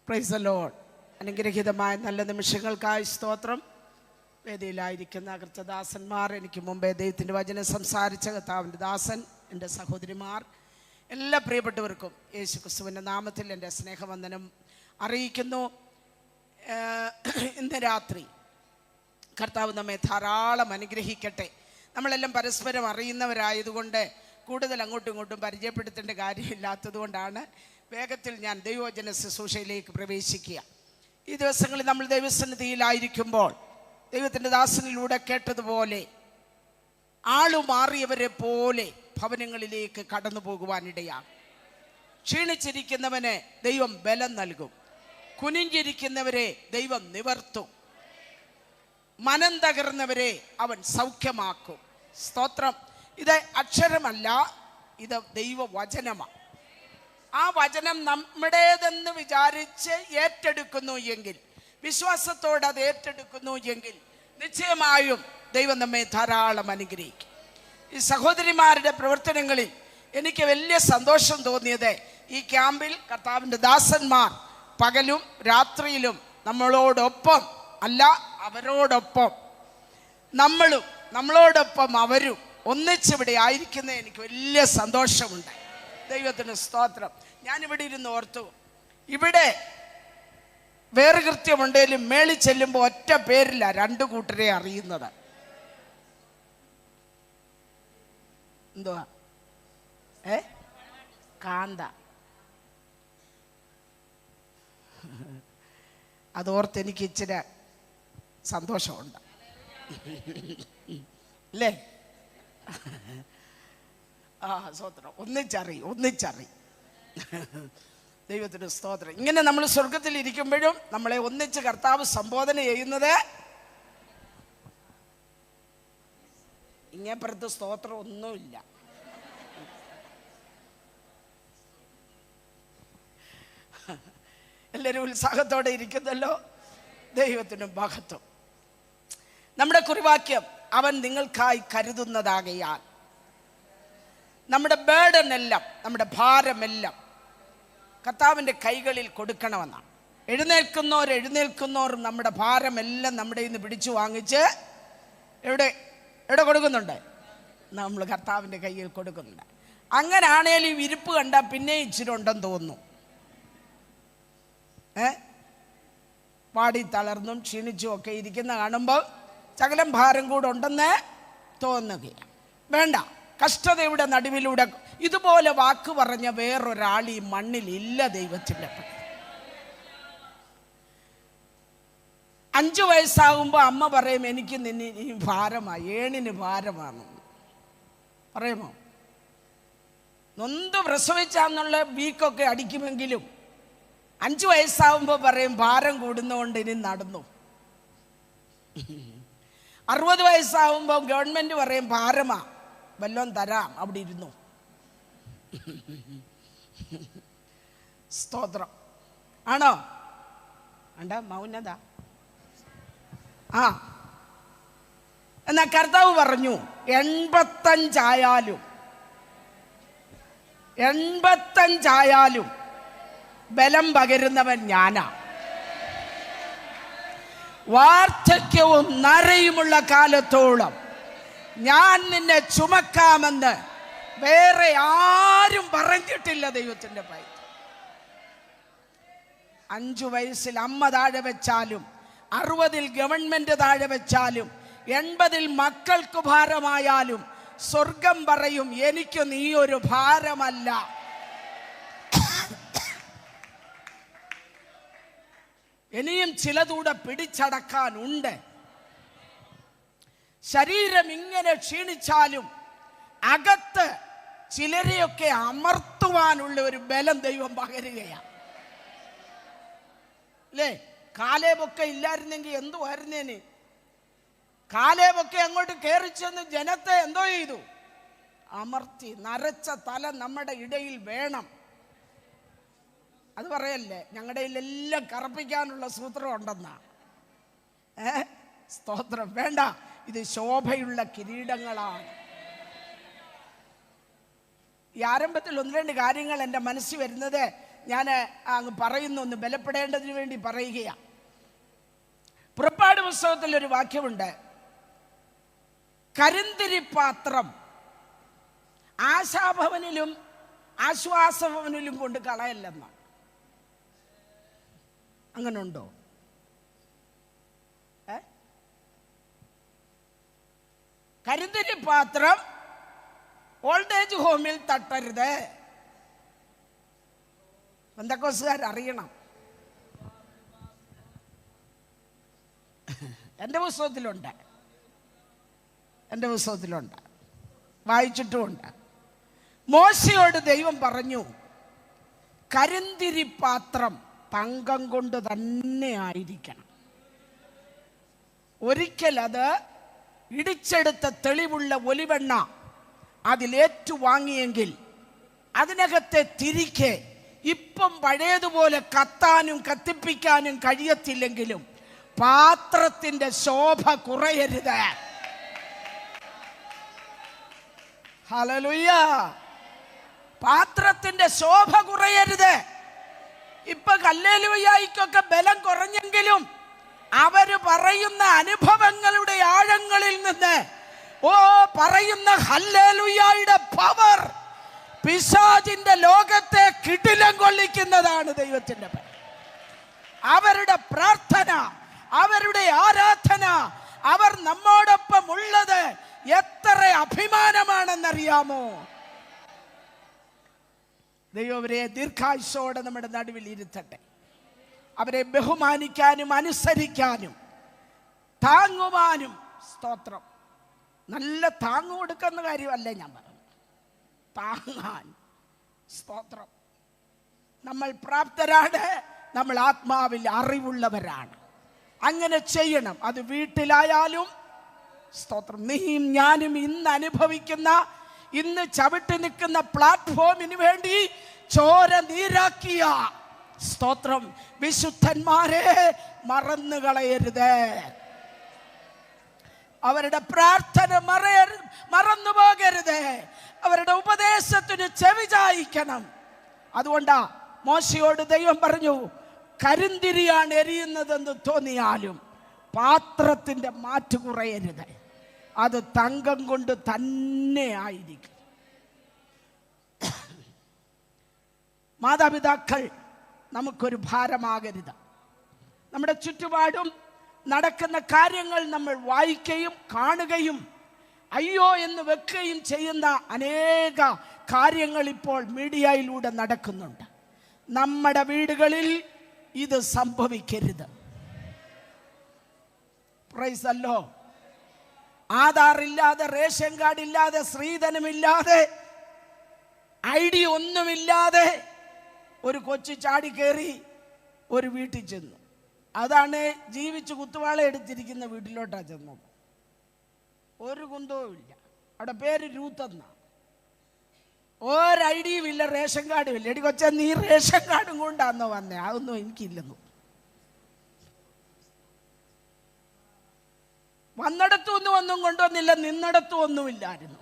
Price the Lord. അനുഗ്രഹീതമായ നല്ല നിമിഷങ്ങൾക്കായി സ്തോത്രം. വേദിയിലായിരിക്കുന്ന കർത്തദാസന്മാർ, എനിക്ക് മുമ്പേ ദൈവത്തിൻ്റെ വചനം സംസാരിച്ച കർത്താവിൻ്റെ ദാസൻ, എൻ്റെ സഹോദരിമാർ, എല്ലാ പ്രിയപ്പെട്ടവർക്കും യേശു ക്രിസ്തുവിൻ്റെ നാമത്തിൽ എൻ്റെ സ്നേഹവന്ദനം അറിയിക്കുന്നു. ഇന്ന് രാത്രി കർത്താവ് നമ്മെ ധാരാളം അനുഗ്രഹിക്കട്ടെ. നമ്മളെല്ലാം പരസ്പരം അറിയുന്നവരായതുകൊണ്ട് കൂടുതൽ അങ്ങോട്ടും ഇങ്ങോട്ടും പരിചയപ്പെടുത്തേണ്ട കാര്യമില്ലാത്തതുകൊണ്ടാണ് വേഗത്തിൽ ഞാൻ ദൈവവചന ശുശ്രൂഷയിലേക്ക് പ്രവേശിക്കുക. ഈ ദിവസങ്ങളിൽ നമ്മൾ ദൈവസന്നിധിയിലായിരിക്കുമ്പോൾ ദൈവത്തിൻ്റെ ദാസനിലൂടെ കേട്ടതുപോലെ ആളുമാറിയവരെ പോലെ ഭവനങ്ങളിലേക്ക് കടന്നു പോകുവാനിടയാണ്. ക്ഷീണിച്ചിരിക്കുന്നവന് ദൈവം ബലം നൽകും, കുനിഞ്ഞിരിക്കുന്നവരെ ദൈവം നിവർത്തും, മനം തകർന്നവരെ അവൻ സൗഖ്യമാക്കും. സ്തോത്രം. ഇത് അക്ഷരമല്ല, ഇത് ദൈവവചനമാണ്. ആ വചനം നമ്മുടേതെന്ന് വിചാരിച്ച് ഏറ്റെടുക്കുന്നു എങ്കിൽ, വിശ്വാസത്തോടെ അത് ഏറ്റെടുക്കുന്നു എങ്കിൽ നിശ്ചയമായും ദൈവം നമ്മെ ധാരാളം അനുഗ്രഹിക്കും. ഈ സഹോദരിമാരുടെ പ്രവർത്തനങ്ങളിൽ എനിക്ക് വലിയ സന്തോഷം തോന്നിയത്, ഈ ക്യാമ്പിൽ കർത്താവിൻ്റെ ദാസന്മാർ പകലും രാത്രിയിലും നമ്മളോടൊപ്പം അല്ല, അവരോടൊപ്പം നമ്മളും നമ്മളോടൊപ്പം അവരും ഒന്നിച്ചിവിടെ ആയിരിക്കുന്നത് എനിക്ക് വലിയ സന്തോഷമുണ്ട്. ദൈവത്തിന് സ്തോത്രം. ഞാനിവിടെ ഇരുന്ന് ഓർത്തു, ഇവിടെ വേറെ കൃത്യമുണ്ടെങ്കിലും മേളിൽ ചെല്ലുമ്പോൾ ഒറ്റ പേരില്ല രണ്ടു കൂട്ടരെ അറിയുന്നത്. എന്തുവാ? കാന്ത. അതോർത്ത് എനിക്ക് ഇച്ചിരി സന്തോഷമുണ്ട് അല്ലേ? സ്തോത്രം. ഒന്നിച്ചറി ദൈവത്തിന് സ്തോത്രം. ഇങ്ങനെ നമ്മൾ സ്വർഗത്തിൽ ഇരിക്കുമ്പോഴും നമ്മളെ ഒന്നിച്ച് കർത്താവ് സംബോധന ചെയ്യുന്നത് ഇങ്ങേപ്പുറത്ത് സ്തോത്രം ഒന്നുമില്ല. എല്ലാവരും ഉത്സാഹത്തോടെ ഇരിക്കുന്നല്ലോ. ദൈവത്തിനും മഹത്വം. നമ്മുടെ കുറിവാക്യം, അവൻ നിങ്ങൾക്കായി കരുതുന്നതാകയാൽ. നമ്മുടെ ബേർഡൻ എല്ലാം, നമ്മുടെ ഭാരമെല്ലാം കർത്താവിൻ്റെ കൈകളിൽ കൊടുക്കണമെന്നാണ്. എഴുന്നേൽക്കുന്നവരും നമ്മുടെ ഭാരമെല്ലാം നമ്മുടെ ഇന്ന് പിടിച്ചു വാങ്ങിച്ച് എവിടെ കൊടുക്കുന്നുണ്ട്? നമ്മൾ കർത്താവിൻ്റെ കയ്യിൽ കൊടുക്കുന്നുണ്ട്. അങ്ങനാണേലും ഈ വിരിപ്പ് കണ്ടാൽ പിന്നെ ഇച്ചിരി ഉണ്ടെന്ന് തോന്നുന്നു. വാടി തളർന്നും ക്ഷീണിച്ചും ഒക്കെ ഇരിക്കുന്ന കാണുമ്പോൾ ശകലം ഭാരം കൂടെ ഉണ്ടെന്ന് തോന്നുകയാണ്. വേണ്ട, കഷ്ടതയുടെ നടുവിലൂടെ ഇതുപോലെ വാക്ക് പറഞ്ഞ വേറൊരാൾ ഈ മണ്ണിലില്ല. ദൈവത്തിൻ്റെ 5 വയസ്സാകുമ്പോൾ അമ്മ പറയും, എനിക്ക് നിന്നെ ഈ ഭാരമാണ്, ഏണിന് ഭാരമാണ് പറയുമോ? നൊന്ത് പ്രസവിച്ചാന്നുള്ള വീക്കൊക്കെ അടിക്കുമെങ്കിലും 5 വയസ്സാകുമ്പോൾ പറയും ഭാരം കൂടുന്നതുകൊണ്ട് ഇനി നടന്നു. 60 വയസ്സാകുമ്പോൾ ഗവൺമെൻറ് പറയും ഭാരമാ, വല്ലോം തരാം, അവിടെ ഇരുന്നു. സ്തോത്രം. ആണോ? അണ്ട മൗനത. എന്നാ കർത്താവ് പറഞ്ഞു 85 ബലം പകരുന്നവൻ ഞാനാ. വാർദ്ധക്യവും നരയുമുള്ള കാലത്തോളം ഞാൻ നിന്നെ ചുമക്കാമെന്ന് വേറെ ആരും പറഞ്ഞിട്ടില്ല. ദൈവത്തിൻ്റെ പൈ 5 വയസ്സിൽ അമ്മ താഴെ വെച്ചാലും, 60 ഗവൺമെന്റ് താഴെ വെച്ചാലും, 80 മക്കൾക്ക് ഭാരമായാലും സ്വർഗം പറയും, എനിക്ക് നീ ഒരു ഭാരമല്ല. ഇനിയും ചിലതൂടെ പിടിച്ചടക്കാനുണ്ട്. ശരീരം ഇങ്ങനെ ക്ഷീണിച്ചാലും അകത്ത് ചിലരെയൊക്കെ അമർത്തുവാനുള്ള ഒരു ബലം ദൈവം പകരുകയാണ്. അല്ലേ? കാലേബൊക്കെ ഇല്ലായിരുന്നെങ്കിൽ എന്തുവായിരുന്നേന്? കാലേബൊക്കെ അങ്ങോട്ട് കയറി ചെന്ന് ജനത്തെ എന്തോ ചെയ്തു? അമർത്തി. നരച്ച തല നമ്മുടെ ഇടയിൽ വേണം. അത് പറയല്ലേ, ഞങ്ങളുടെ എല്ലാം കറപ്പിക്കാനുള്ള സൂത്രം ഉണ്ടെന്നാ. സ്തോത്രം. വേണ്ട, ഇത് ശോഭയുള്ള കിരീടങ്ങളാണ്. ഈ ആരംഭത്തിൽ 1-2 കാര്യങ്ങൾ എൻ്റെ മനസ്സിൽ വരുന്നത്, ഞാൻ അങ്ങ് പറയുന്നു, ഒന്ന് ബലപ്പെടേണ്ടതിന് വേണ്ടി പറയുകയാണ്. പുറപ്പാട് പുസ്തകത്തിൽ ഒരു വാക്യമുണ്ട്, കരിന്തിരിപ്പാത്രം ആശാഭവനിലും ആശ്വാസഭവനിലും കൊണ്ട് കളയല്ലെന്നാണ്. അങ്ങനെ ഉണ്ടോ? കരിന്തിരിപ്പാത്രം ഓൾഡ് ഏജ് ഹോമിൽ തട്ടരുത്. പെന്തക്കോസ്തുകാർ അറിയണം. എൻ്റെ പുസ്തകത്തിലുണ്ട്, വായിച്ചിട്ടുമുണ്ട്. മോശയോട് ദൈവം പറഞ്ഞു, കരിന്തിരിപ്പാത്രം തങ്കം കൊണ്ട് തന്നെ ആയിരിക്കണം. ഒരിക്കൽ അത് ഇടിച്ചെടുത്ത തെളിവുള്ള ഒലിവെണ്ണ അതിലേറ്റു വാങ്ങിയെങ്കിൽ അതിനകത്തെ തിരിക്ക് ഇപ്പം പഴയതുപോലെ കത്താനും കത്തിപ്പിക്കാനും കഴിയത്തില്ലെങ്കിലും പാത്രത്തിന്റെ ശോഭ കുറയരുത്. ഹല്ലേലൂയ. പാത്രത്തിന്റെ ശോഭ കുറയരുത്. ഇപ്പൊ ഹല്ലേലൂയായ്ക്കൊക്കെ ബലം കുറഞ്ഞെങ്കിലും അവര് പറയുന്ന അനുഭവങ്ങളുടെ ആഴങ്ങളിൽ നിന്ന് പറയുന്ന ഹല്ലേലൂയായുടെ പവർ പിശാചിന്റെ ലോകത്തെ കിടിലം കൊള്ളിക്കുന്നതാണ്. ദൈവത്തിന്റെ അവരുടെ പ്രാർത്ഥന, അവരുടെ ആരാധന, അവർ നമ്മോടൊപ്പം ഉള്ളത് എത്ര അഭിമാനമാണെന്നറിയാമോ? ദൈവം അവരെ ദീർഘായുസ്സോടെ നമ്മുടെ നടുവിൽ ഇരുത്തട്ടെ. അവരെ ബഹുമാനിക്കാനും അനുസരിക്കാനും താങ്ങുവാനും. സ്തോത്രം. നല്ല താങ്ങു കൊടുക്കുന്ന കാര്യമല്ലേ ഞാൻ പറഞ്ഞു, താങ്ങാൻ. സ്തോത്രം. നമ്മൾ പ്രാപ്തരാണ്, നമ്മൾ ആത്മാവിൽ അറിവുള്ളവരാണ്. അങ്ങനെ ചെയ്യണം. അത് വീട്ടിലായാലും. സ്തോത്രം. നീയും ഞാനും ഇന്ന് അനുഭവിക്കുന്ന, ഇന്ന് ചവിട്ടി നിൽക്കുന്ന പ്ലാറ്റ്ഫോമിന് വേണ്ടി ചോര നീരാക്കിയ സ്തോത്രം വിശുദ്ധന്മാരെ മറന്നു കളയരുത്. അവരുടെ പ്രാർത്ഥന മറന്നു പോകരുത്. അവരുടെ ഉപദേശത്തിന് ചെവി ചായിക്കണം. അതുകൊണ്ടാ മോശയോട് ദൈവം പറഞ്ഞു, കരിന്തിരിയാണ് എരിയുന്നതെന്ന് തോന്നിയാലും പാത്രത്തിന്റെ മാറ്റ് കുറയരുത്. അത് തങ്കം കൊണ്ട് തന്നെ ആയിരിക്കും. മാതാപിതാക്കൾ നമുക്കൊരു ഭാരമാകരുത്. നമ്മുടെ ചുറ്റുപാടും നടക്കുന്ന കാര്യങ്ങൾ നമ്മൾ വായിക്കുകയും കാണുകയും അയ്യോ എന്ന് വെക്കുകയും ചെയ്യുന്ന അനേക കാര്യങ്ങൾ ഇപ്പോൾ മീഡിയയിലൂടെ നടക്കുന്നുണ്ട്. നമ്മുടെ വീടുകളിൽ ഇത് സംഭവിക്കരുത്. Praise the Lord. ആധാറില്ലാതെ, റേഷൻ കാർഡ് ഇല്ലാതെ, സ്ത്രീധനമില്ലാതെ, ID ഒന്നുമില്ലാതെ ഒരു കൊച്ചു ചാടി കയറി ഒരു വീട്ടിൽ ചെന്നു. അതാണ് ജീവിച്ച് കുത്തുവാള എടുത്തിരിക്കുന്ന വീട്ടിലോട്ടാ ചെന്നത്. ഒരു കുന്തവും ഇല്ല. അവിടെ പേര് രൂത്തെന്ന. ഒരു ID-യും ഇല്ല, റേഷൻ കാർഡും ഇല്ല. എടി കൊച്ച, നീ റേഷൻ കാർഡും കൊണ്ടാന്നോ വന്നേ? അതൊന്നും എനിക്കില്ലെന്നു. വന്നിടത്തുനിന്നും ഒന്നും കൊണ്ടുവന്നില്ല, നിന്നിടത്തും ഒന്നുമില്ലായിരുന്നു.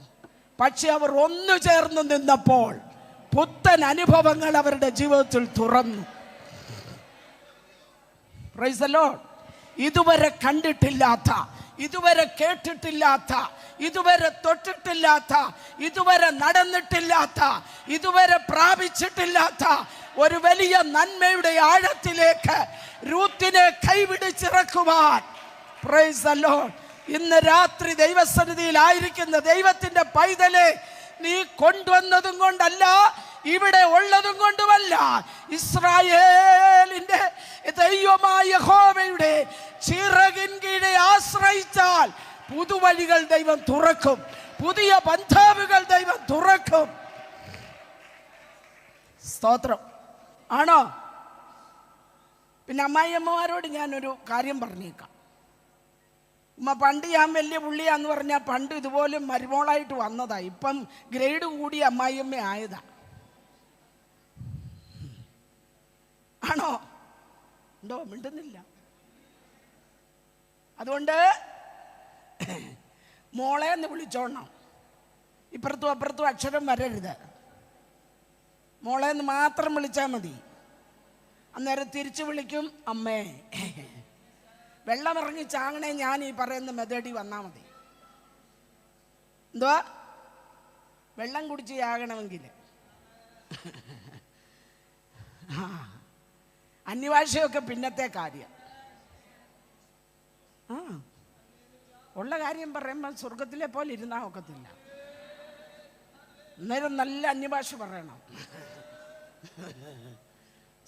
പക്ഷെ അവർ ഒന്നു ചേർന്ന് നിന്നപ്പോൾ പുത്തൻ അനുഭവങ്ങൾ അവരുടെ ജീവിതത്തിൽ തുറന്നു. Price the Lord. ഇതുവരെ കണ്ടിട്ടില്ലാത്ത, ഇതുവരെ കേട്ടിട്ടില്ലാത്ത, ഇതുവരെ തൊട്ടിട്ടില്ലാത്ത, ഇതുവരെ നടന്നിട്ടില്ലാത്ത, ഇതുവരെ പ്രാപിച്ചിട്ടില്ലാത്ത ഒരു വലിയ നന്മയുടെ ആഴത്തിലേക്ക് രൂത്തിനെ കൈപിടിച്ചിറക്കുവാൻ, പ്രൈസ് ദി ലോർഡ്, ഇന്ന് രാത്രി ദൈവസന്നിധിയിലായിരിക്കുന്ന ദൈവത്തിന്റെ പൈതലെ, നീ കൊണ്ടുവന്നതും കൊണ്ടല്ല, ഇവിടെ ഉള്ളതും കൊണ്ടുമല്ല, ഇസ്രായേലിന്റെ ദൈവമായ യഹോവയുടെ ചിറകിൻ കീഴെ ആശ്രയിച്ചാൽ പുതുവഴികൾ ദൈവം തുറക്കും, പുതിയ ബന്ധാവുകൾ ദൈവം തുറക്കും. സ്തോത്രം. ആണോ? പിന്നെ അമ്മായിയമ്മമാരോട് ഞാനൊരു കാര്യം പറഞ്ഞേക്കാം. പണ്ട് ഞാൻ വലിയ പുള്ളിയാന്ന് പറഞ്ഞാൽ പണ്ട് ഇതുപോലെ മരുമോളായിട്ട് വന്നതാ. ഇപ്പം ഗ്രേഡ് കൂടി അമ്മായിയമ്മ ആയതാ. ആണോ? ഉണ്ടോ? മിണ്ടുന്നില്ല. അതുകൊണ്ട് മോളെ എന്ന് വിളിച്ചോണം. ഇപ്പുറത്തും അപ്പുറത്തും അക്ഷരം വരരുത്. മോളെ എന്ന് മാത്രം വിളിച്ചാൽ മതി. അന്നേരം തിരിച്ചു വിളിക്കും, അമ്മേ. വെള്ളമിറങ്ങി ചാങ്ങണേ ഞാൻ ഈ പറയുന്ന മെതേടി വന്നാൽ മതി. എന്തുവാ? വെള്ളം കുടിച്ച് ചാകണമെങ്കിൽ. അന്യഭാഷയൊക്കെ പിന്നത്തെ കാര്യം. ഉള്ള കാര്യം പറയുമ്പോൾ സ്വർഗത്തിലെ പോലെ ഇരുന്നാൽ ഒക്കത്തില്ല. അന്നേരം നല്ല അന്യഭാഷ പറയണം.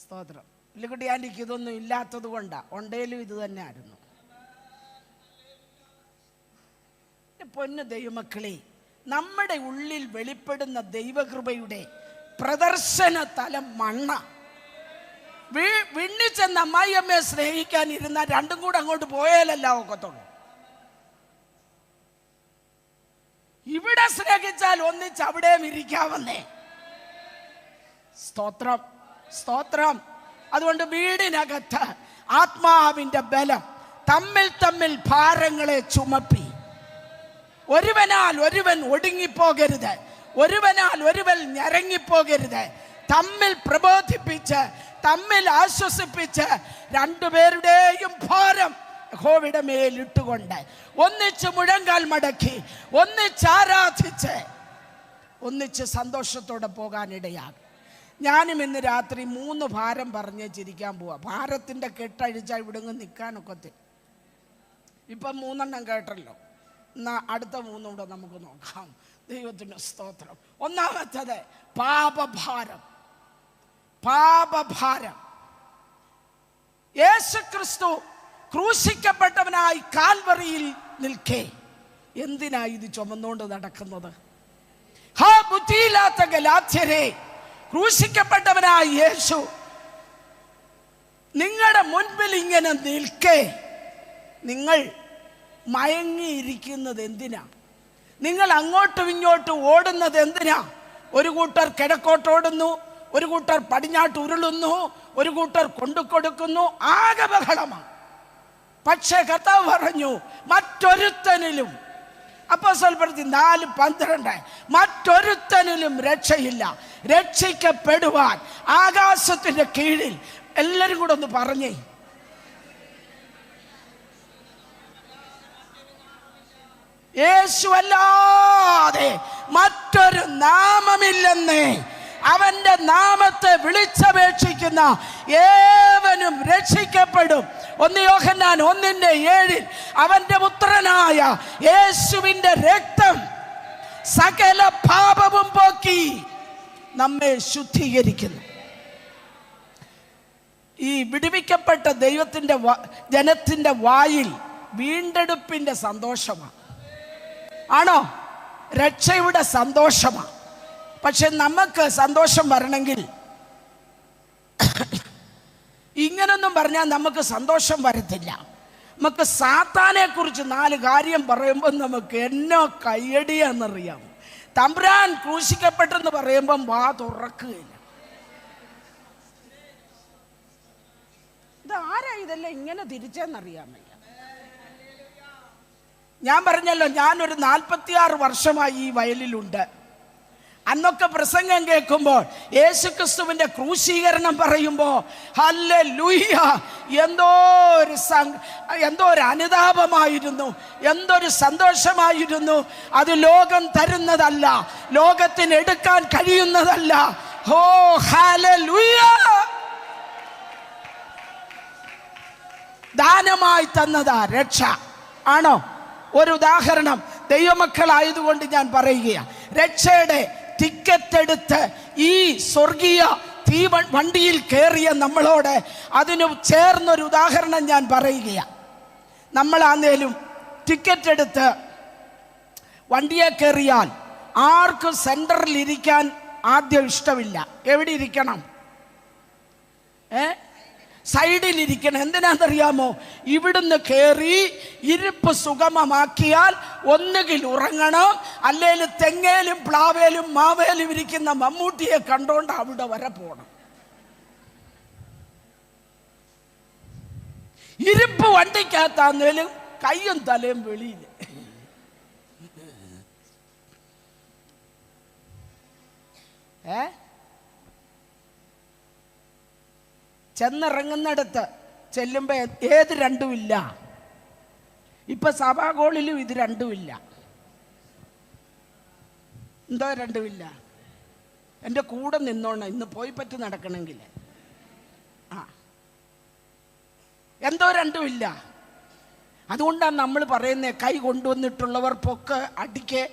സ്തോത്രം. ഇല്ലുകുട്ടി ആൻറ്റിക്ക് ഇതൊന്നും ഇല്ലാത്തത് കൊണ്ടാണ്. ഉണ്ടേലും ഇത് തന്നെ ആയിരുന്നു. പൊന്നു ദൈവമക്കളെ, നമ്മുടെ ഉള്ളിൽ വെളിപ്പെടുന്ന ദൈവകൃപയുടെ പ്രദർശന തലം മണ്ണ. വിണ്ണിച്ചെന്ന് അമ്മായിയമ്മയെ സ്നേഹിക്കാൻ ഇരുന്ന രണ്ടും കൂടെ അങ്ങോട്ട് പോയാലല്ല ഒക്കത്തുള്ളൂ. ഇവിടെ സ്നേഹിച്ചാൽ ഒന്നിച്ച് അവിടെയും ഇരിക്കാവുന്നേ. സ്തോത്രം, സ്തോത്രം. അതുകൊണ്ട് വീടിനകത്ത് ആത്മാവിന്റെ ബലം തമ്മിൽ തമ്മിൽ ഭാരങ്ങളെ ചുമപ്പി, ഒരുവനാൽ ഒരുവൻ ഒടുങ്ങിപ്പോകരുത്, ഒരുവനാൽ ഒരുവൻ ഞരങ്ങിപ്പോകരുത്. തമ്മിൽ പ്രബോധിപ്പിച്ച്, തമ്മിൽ ആശ്വസിപ്പിച്ച്, രണ്ടുപേരുടെയും ഭാരം യഹോവയുടെ മേലിട്ടുകൊണ്ട് ഒന്നിച്ച് മുഴങ്കാൽ മടക്കി, ഒന്നിച്ച് ആരാധിച്ച്, ഒന്നിച്ച് സന്തോഷത്തോടെ പോകാനിടയാകും. ഞാനും ഇന്ന് രാത്രി 3 ഭാരം പറഞ്ഞ് ചിരിക്കാൻ പോവാ. ഭാരത്തിൻ്റെ കെട്ടഴിച്ചാൽ ഇവിടുന്ന് നിൽക്കാനൊക്കത്തെ. ഇപ്പം 3 കേട്ടല്ലോ. എന്നാൽ അടുത്ത 3 കൂടെ നമുക്ക് നോക്കാം. ദൈവത്തിൻ്റെ സ്തോത്രം. ഒന്നാമത്തത് പാപഭാരം. പാപഭാരം. യേശുക്രിസ്തു ക്രൂശിക്കപ്പെട്ടവനായി കാൽവറിയിൽ നിൽക്കേ എന്തിനാ ഇത് ചുമന്നുകൊണ്ട് നടക്കുന്നത്? ഹാ ബുദ്ധിയില്ലാത്ത ഗലാത്യരെ, ക്രൂശിക്കപ്പെട്ടവനായ യേശു നിങ്ങളുടെ മുൻപിൽ ഇങ്ങനെ നിൽക്കേ നിങ്ങൾ മയങ്ങിയിരിക്കുന്നത് എന്തിനാ? നിങ്ങൾ അങ്ങോട്ടും ഇങ്ങോട്ടും ഓടുന്നത് എന്തിനാ? ഒരു കൂട്ടർ കിഴക്കോട്ട് ഓടുന്നു, ഒരു കൂട്ടർ പടിഞ്ഞാട്ട് ഉരുളുന്നു, ഒരു കൂട്ടർ കൊണ്ടുകൊടുക്കുന്നു. ആകെ ബഹളമാണ്. പക്ഷേ കർത്താവ് പറഞ്ഞു, മറ്റൊരുത്തനിലും, അപ്പോസ്തലപ്രവൃത്തി 4:12, മറ്റൊരുത്തനിലും രക്ഷയില്ല. രക്ഷിക്കപ്പെടുവാൻ ആകാശത്തിന്റെ കീഴിൽ, എല്ലാവരും കൂടെ ഒന്ന് പറഞ്ഞേ, യേശുവല്ലാതെ മറ്റൊരു നാമമില്ലെന്ന്. അവന്റെ നാമത്തെ വിളിച്ചപേക്ഷിക്കുന്ന ഏവനും രക്ഷിക്കപ്പെടും. 1 യോഹന്നാൻ 1:7 അവന്റെ പുത്രനായ യേശുവിന്റെ രക്തം സകല പാപവും പോക്കി നമ്മെ ശുദ്ധീകരിക്കുന്നു. ഈ വിടുവിക്കപ്പെട്ട ദൈവത്തിന്റെ ജനത്തിന്റെ വായിൽ വീണ്ടെടുപ്പിന്റെ സന്തോഷമാണ്. ആണോ? രക്ഷയുടെ സന്തോഷമാണ്. പക്ഷെ നമുക്ക് സന്തോഷം വരണമെങ്കിൽ ഇങ്ങനൊന്നും പറഞ്ഞാൽ നമുക്ക് സന്തോഷം വരത്തില്ല. നമുക്ക് സാത്താനെ കുറിച്ച് 4 കാര്യം പറയുമ്പോൾ നമുക്ക് എന്നോ കയ്യടിയാന്നറിയാം. തമ്പുരാൻ ക്രൂശിക്കപ്പെട്ടെന്ന് പറയുമ്പം വാ തുറക്കുകയില്ല. ഇതാരാ ഇതെല്ലാം ഇങ്ങനെ തിരിച്ചെന്നറിയാൻ വയ്യ. ഞാൻ പറഞ്ഞല്ലോ, ഞാനൊരു 46 വർഷമായി ഈ വയലിലുണ്ട്. അന്നൊക്കെ പ്രസംഗം കേൾക്കുമ്പോൾ യേശുക്രിസ്തുവിന്റെ ക്രൂശീകരണം പറയുമ്പോൾ ഹല്ലേലൂയ, എന്തോ ഒരു അനുതാപമായിരുന്നു, എന്തൊരു സന്തോഷമായിരുന്നു. അത് ലോകം തരുന്നതല്ല, ലോകത്തിന് എടുക്കാൻ കഴിയുന്നതല്ല. ഓ ഹല്ലേലൂയ, ദാനമായി തന്നതാ രക്ഷ. ആണോ? ഒരു ഉദാഹരണം ദൈവമക്കളായതുകൊണ്ട് ഞാൻ പറയുകയാണ്. രക്ഷയുടെ ടിക്കറ്റ് എടുത്ത് ഈ സ്വർഗീയ വണ്ടിയിൽ കയറിയ നമ്മളോട് അതിന് ചേർന്നൊരു ഉദാഹരണം ഞാൻ പറയുകയാണ്. നമ്മളാന്നേലും ടിക്കറ്റ് എടുത്ത് വണ്ടിയെ കയറിയാൽ ആർക്കും സെൻറ്ററിൽ ഇരിക്കാൻ ആദ്യം ഇഷ്ടമില്ല. എവിടെ ഇരിക്കണം? സൈഡിലിരിക്കണം. എന്തിനാണെന്നറിയാമോ? ഇവിടുന്ന് കയറി ഇരിപ്പ് സുഗമമാക്കിയാൽ ഒന്നുകിൽ ഉറങ്ങണം, അല്ലെങ്കിൽ തെങ്ങേലും പ്ലാവേലും മാവേലും ഇരിക്കുന്ന മമ്മൂട്ടിയെ കണ്ടോണ്ട് അവിടെ വരെ പോകണം. ഇരിപ്പ് വണ്ടിക്കകത്താന്നേലും കയ്യും തലയും വെളിയിൽ. ചെന്നിറങ്ങുന്നിടത്ത് ചെല്ലുമ്പോൾ ഏത് രണ്ടുമില്ല. ഇപ്പം സഭാഗോളിലും ഇത് രണ്ടുമില്ല. എന്തോ രണ്ടുമില്ല? എൻ്റെ കൂടെ നിന്നോണം ഇന്ന് പോയി പറ്റി നടക്കണമെങ്കിൽ. എന്തോ രണ്ടുമില്ല. അതുകൊണ്ടാണ് നമ്മൾ പറയുന്നത്, കൈ കൊണ്ടുവന്നിട്ടുള്ളവർ പൊക്ക് അടിക്ക്.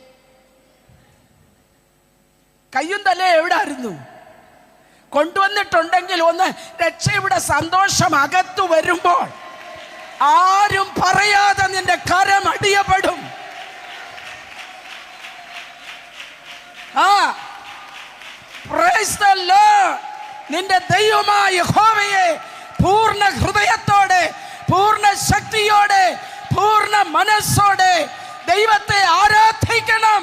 കയ്യും തലേ എവിടെ ആയിരുന്നു? കൊണ്ടുവന്നിട്ടുണ്ടെങ്കിൽ ഒന്ന് രക്ഷയുടെ സന്തോഷം അകത്തു വരുമ്പോൾ ആരും പറയാതെ നിന്റെ കരം അടിയപ്പെടും. Price the Lord. നിന്റെ ദൈവമായ യഹോവയെ പൂർണ്ണ ഹൃദയത്തോടെ, പൂർണ്ണ ശക്തിയോടെ, പൂർണ്ണ മനസ്സോടെ ദൈവത്തെ ആരാധിക്കണം.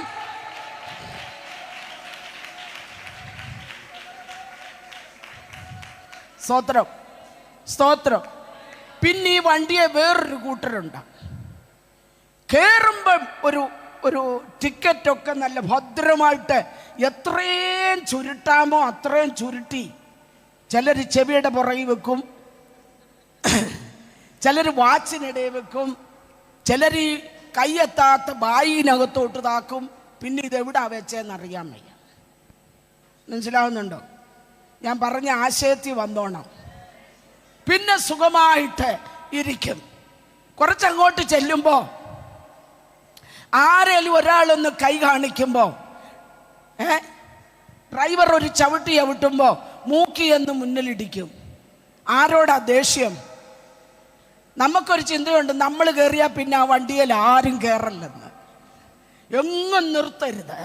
സ്തോത്രം, സ്തോത്രം. പിന്നെ ഈ വണ്ടിയെ വേറൊരു കൂട്ടരുണ്ട്. കയറുമ്പം ഒരു ടിക്കറ്റൊക്കെ നല്ല ഭദ്രമായിട്ട് എത്രയും ചുരുട്ടാമോ അത്രയും ചുരുട്ടി. ചിലർ ചെവിയുടെ പുറകിൽ വെക്കും, ചിലർ വാച്ചിനിടയിൽ വെക്കും, ചിലർ ഈ കയ്യെത്താത്ത ബായിനകത്തോട്ട് താക്കും. പിന്നെ ഇതെവിടാ വെച്ചതെന്നറിയാൻ വയ്യ. മനസ്സിലാവുന്നുണ്ടോ? ഞാൻ പറഞ്ഞ ആശയത്തിൽ വന്നോണം. പിന്നെ സുഖമായിട്ട് ഇരിക്കും. കുറച്ചങ്ങോട്ട് ചെല്ലുമ്പോൾ ആരെങ്കിലും ഒരാളൊന്ന് കൈ കാണിക്കുമ്പോൾ, ഡ്രൈവർ ഒരു ചവിട്ടി ചവിട്ടുമ്പോൾ മൂക്കി എന്ന് മുന്നിലിടിക്കും. ആരോടാ ദേഷ്യം? നമുക്കൊരു ചിന്തയുണ്ട്, നമ്മൾ കയറിയാൽ പിന്നെ ആ വണ്ടിയിൽ ആരും കയറല്ലെന്ന്. എങ്ങും നിർത്തരുത്,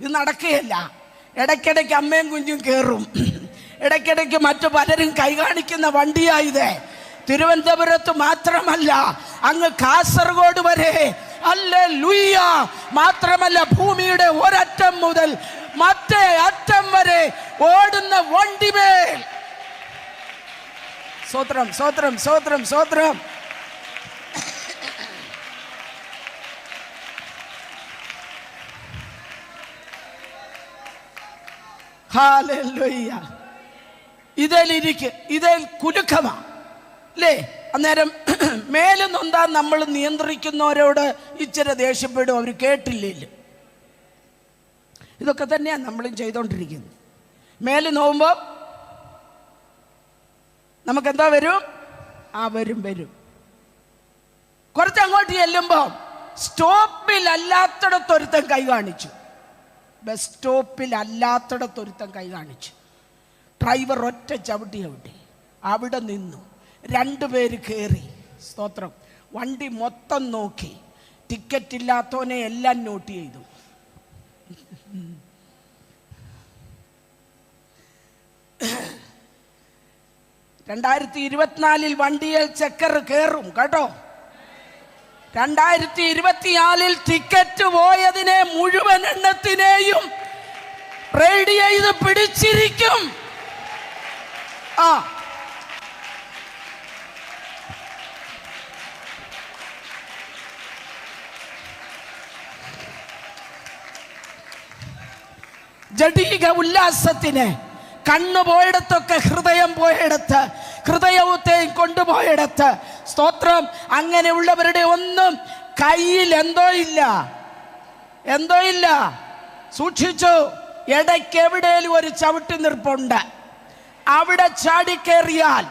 ഇത് നടക്കുകയല്ല. ഇടയ്ക്കിടയ്ക്ക് അമ്മയും കുഞ്ഞും കയറും, ഇടയ്ക്കിടയ്ക്ക് മറ്റു പലരും കൈ കാണിക്കുന്ന വണ്ടിയായത്. തിരുവനന്തപുരത്ത് മാത്രമല്ല, അങ്ങ് കാസർഗോഡ് വരെ, ഹല്ലേലൂയ, മാത്രമല്ല ഭൂമിയുടെ ഒരറ്റം മുതൽ മറ്റേ അറ്റം വരെ ഓടുന്ന വണ്ടിമേൽ. സ്തോത്രം, സ്തോത്രം, സ്തോത്രം, സ്തോത്രം. ഹല്ലേലൂയ. ഇതിൽ കുലുക്കമാ അല്ലേ? അന്നേരം മേല് നൊന്താൻ നമ്മൾ നിയന്ത്രിക്കുന്നവരോട് ഇച്ചിരി ദേഷ്യപ്പെടും, അവർ കേട്ടില്ലേലും. ഇതൊക്കെ തന്നെയാണ് നമ്മളും ചെയ്തുകൊണ്ടിരിക്കുന്നത്. മേല് നോവുമ്പോൾ നമുക്കെന്താ വരും? വരും. കുറച്ചങ്ങോട്ട് ചെല്ലുമ്പോൾ സ്റ്റോപ്പിൽ അല്ലാത്തിടത്തൊരുത്തൻ കൈ കാണിച്ചു. ബസ് സ്റ്റോപ്പിൽ അല്ലാത്തിടത്തൊരുത്തൻ കൈ കാണിച്ചു. ഡ്രൈവർ ഒറ്റ ചവിട്ടി അവിടെ നിന്നു. രണ്ടുപേര് കയറി. സ്തോത്രം. വണ്ടി മൊത്തം നോക്കി. ടിക്കറ്റ് ഇല്ലാത്തവനെ എല്ലാം നോട്ട് ചെയ്തു. (2024) വണ്ടിയിൽ ചെക്കർ കയറും കേട്ടോ. 2024 ടിക്കറ്റ് പോയതിനെ മുഴുവൻ എണ്ണത്തിനെയും റെഡി ചെയ്ത് പിടിച്ചിരിക്കും. ജഡീക ഉല്ലാസത്തിന് കണ്ണു പോയിടത്തൊക്കെ ഹൃദയം പോയിടത്ത്, ഹൃദയത്തെയും കൊണ്ടുപോയിടത്ത്. സ്തോത്രം. അങ്ങനെയുള്ളവരുടെ ഒന്നും കയ്യിൽ എന്തോ ഇല്ല. സൂക്ഷിച്ചു. ഇടയ്ക്ക് എവിടെയും ഒരു ചവിട്ടി നിൽപ്പുണ്ട്. അവിടെ ചാടിക്കേറിയാൽ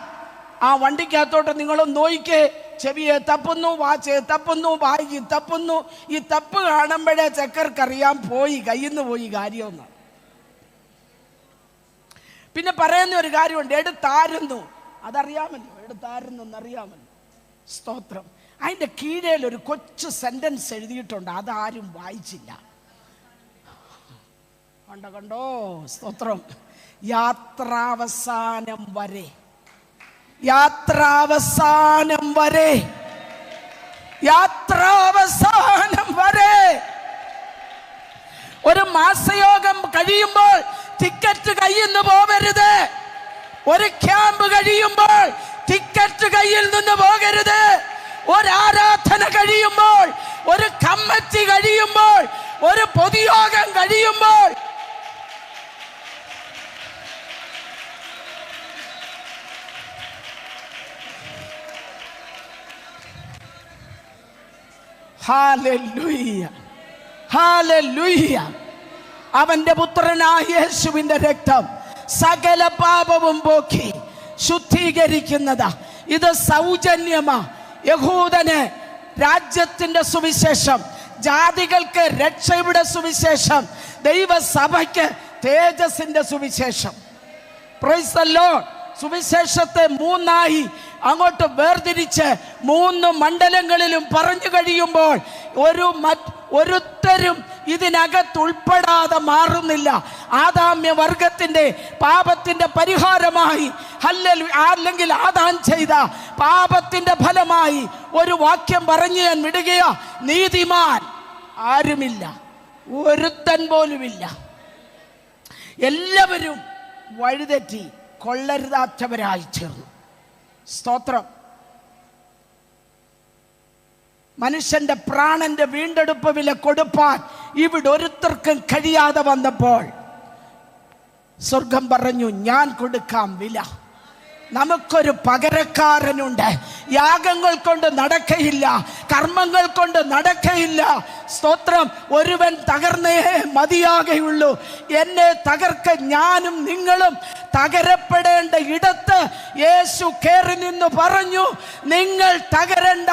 ആ വണ്ടിക്കകത്തോട്ട് നിങ്ങളൊന്ന് നോയിക്കേ. ചെവിയെ തപ്പുന്നു, വാച്ചയെ തപ്പുന്നു, ബാഗി തപ്പുന്നു. ഈ തപ്പ് കാണുമ്പോഴേ ചെക്കർക്കറിയാൻ പോയി, കയ്യിൽ നിന്ന് പോയി കാര്യമൊന്നും. പിന്നെ പറയുന്ന ഒരു കാര്യമുണ്ട്, എടുത്താരുന്നു. അതറിയാമല്ലോ, എടുത്താരുന്നറിയാമല്ലോ. സ്തോത്രം. അതിൻ്റെ കീഴേൽ ഒരു കൊച്ചു സെന്റൻസ് എഴുതിയിട്ടുണ്ട്, അതാരും വായിച്ചില്ല. കണ്ടോ? സ്തോത്രം. യാത്രാവസാനം വരെ, യാത്രാവസാനം വരെ, യാത്രാവസാനം വരെ. ഒരു മാസയോഗം കഴിയുമ്പോൾ ടിക്കറ്റ് കയ്യിൽ നിന്ന് പോകരുത്. ഒരു ക്യാമ്പ് കഴിയുമ്പോൾ ടിക്കറ്റ് കയ്യിൽ നിന്ന് പോകരുത്. ഒരു ആരാധന കഴിയുമ്പോൾ, ഒരു കമ്മിറ്റി കഴിയുമ്പോൾ, ഒരു പൊതുയോഗം കഴിയുമ്പോൾ ഹല്ലേലൂയ, ഹല്ലേലൂയ. അവന്റെ പുത്രനായ യേശുവിന്റെ രക്തം സകല പാപവും പോക്കി ശുദ്ധീകരിക്കുന്നതാ. ഇത് സൗജന്യമാ. യഹൂദന് രാജ്യത്തിന്റെ സുവിശേഷം, ജാതികൾക്ക് രക്ഷയുടെ സുവിശേഷം, ദൈവസഭയ്ക്ക് തേജസ്സിന്റെ സുവിശേഷം. Praise the Lord. സുവിശേഷത്തെ മൂന്നായി അങ്ങോട്ട് വേർതിരിച്ച് 3 മണ്ഡലങ്ങളിലും പറഞ്ഞു കഴിയുമ്പോൾ ഒരുത്തരും ഇതിനകത്ത് ഉൾപ്പെടാതെ മാറുന്നില്ല. ആദാമ്യ വർഗത്തിന്റെ പാപത്തിന്റെ പരിഹാരമായി അല്ലെങ്കിൽ ആദാം ചെയ്ത പാപത്തിന്റെ ഫലമായി ഒരു വാക്യം പറഞ്ഞു ഞാൻ വിടുകയാ. നീതിമാൻ ആരുമില്ല, ഒരുത്തൻ പോലുമില്ല. എല്ലാവരും വഴിതെറ്റി കൊള്ളരുതാത്തവരായി ചേർന്നു. സ്തോത്രം. മനുഷ്യന്റെ പ്രാണന്റെ വീണ്ടെടുപ്പ് വില കൊടുപ്പാൻ ഇവിടെ ഒരുത്തർക്കും കഴിയാതെ വന്നപ്പോൾ സ്വർഗം പറഞ്ഞു, ഞാൻ കൊടുക്കാം വില. നമുക്കൊരു പകരക്കാരനുണ്ട്. യാഗങ്ങൾ കൊണ്ട് നടക്കയില്ല, കർമ്മങ്ങൾ കൊണ്ട് നടക്കയില്ല. സ്തോത്രം. ഒരുവൻ തകർന്നേ മതിയാകെയുള്ളൂ. എന്നെ തകർക്ക ഞാനും നിങ്ങളും തകരപ്പെടേണ്ട ഇടത്ത് യേശു കയറി നിന്ന് പറഞ്ഞു, നിങ്ങൾ തകരണ്ട,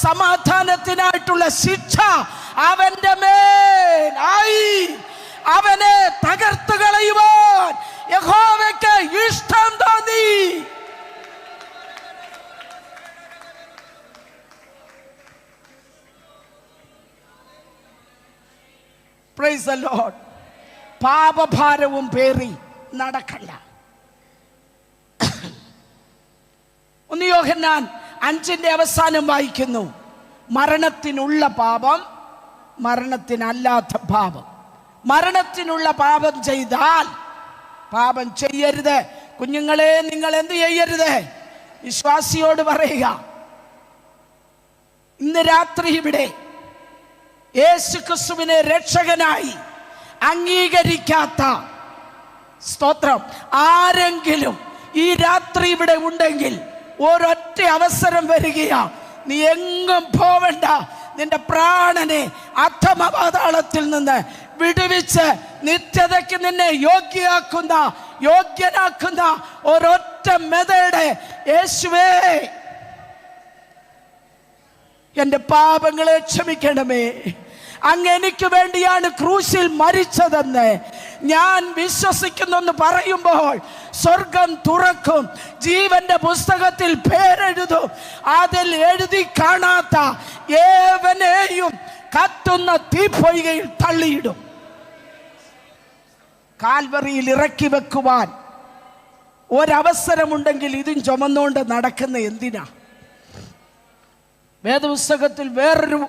സമാധാനത്തിനായിട്ടുള്ള ശിക്ഷ അവന്റെ മേൽ ആയി. അവനെ തകർത്ത് കളയുവാൻ യഹോവയ്ക്ക് ഇഷ്ടം തോന്നി. Price the Lord. പാപഭാരവും പേറി നടക്കല്ല. 1 യോഹന്നാൻ 5 അവസാനം വായിക്കുന്നു, മരണത്തിനുള്ള പാപം, മരണത്തിനല്ലാത്ത പാപം. മരണത്തിനുള്ള പാപം ചെയ്താൽ, പാപം ചെയ്യരുത്. കുഞ്ഞുങ്ങളെ, നിങ്ങൾ എന്ത് ചെയ്യരുത്? വിശ്വാസിയോട് പറയുക, ഇന്ന് രാത്രി ഇവിടെ യേശു ക്രിസ്തുവിനെ രക്ഷകനായി അംഗീകരിക്കാത്ത, സ്തോത്രം, ആരെങ്കിലും ഈ രാത്രി ഇവിടെ ഉണ്ടെങ്കിൽ ഒരൊറ്റ അവസരം വരികയാ. നീ എങ്ങും പോവണ്ട. നിന്റെ പ്രാണനെ അധമപാതാളത്തിൽ നിന്ന് വിടുവിച്ച് നിത്യതയ്ക്ക് നിന്നെ യോഗ്യനാക്കുന്ന ഒരൊറ്റ മെതേഡ്, യേശുവേ എൻ്റെ പാപങ്ങളെ ക്ഷമിക്കണമേ, അങ്ങ് എനിക്ക് വേണ്ടിയാണ് ക്രൂശിൽ മരിച്ചതെന്ന് ഞാൻ വിശ്വസിക്കുന്നെന്ന് പറയുമ്പോൾ സ്വർഗം തുറക്കും, ജീവന്റെ പുസ്തകത്തിൽ പേരെഴുതും. അതിൽ എഴുതി കാണാത്ത ഏവനെയും കത്തുന്ന തീപ്പൊയ്കയിൽ തള്ളിയിടും. കാൽവറിയിൽ ഇറക്കി വെക്കുവാൻ ഒരവസരമുണ്ടെങ്കിൽ ഇതും ചുമന്നുകൊണ്ട് നടക്കുന്ന എന്തിനാ? വേദപുസ്തകത്തിൽ വേറൊരു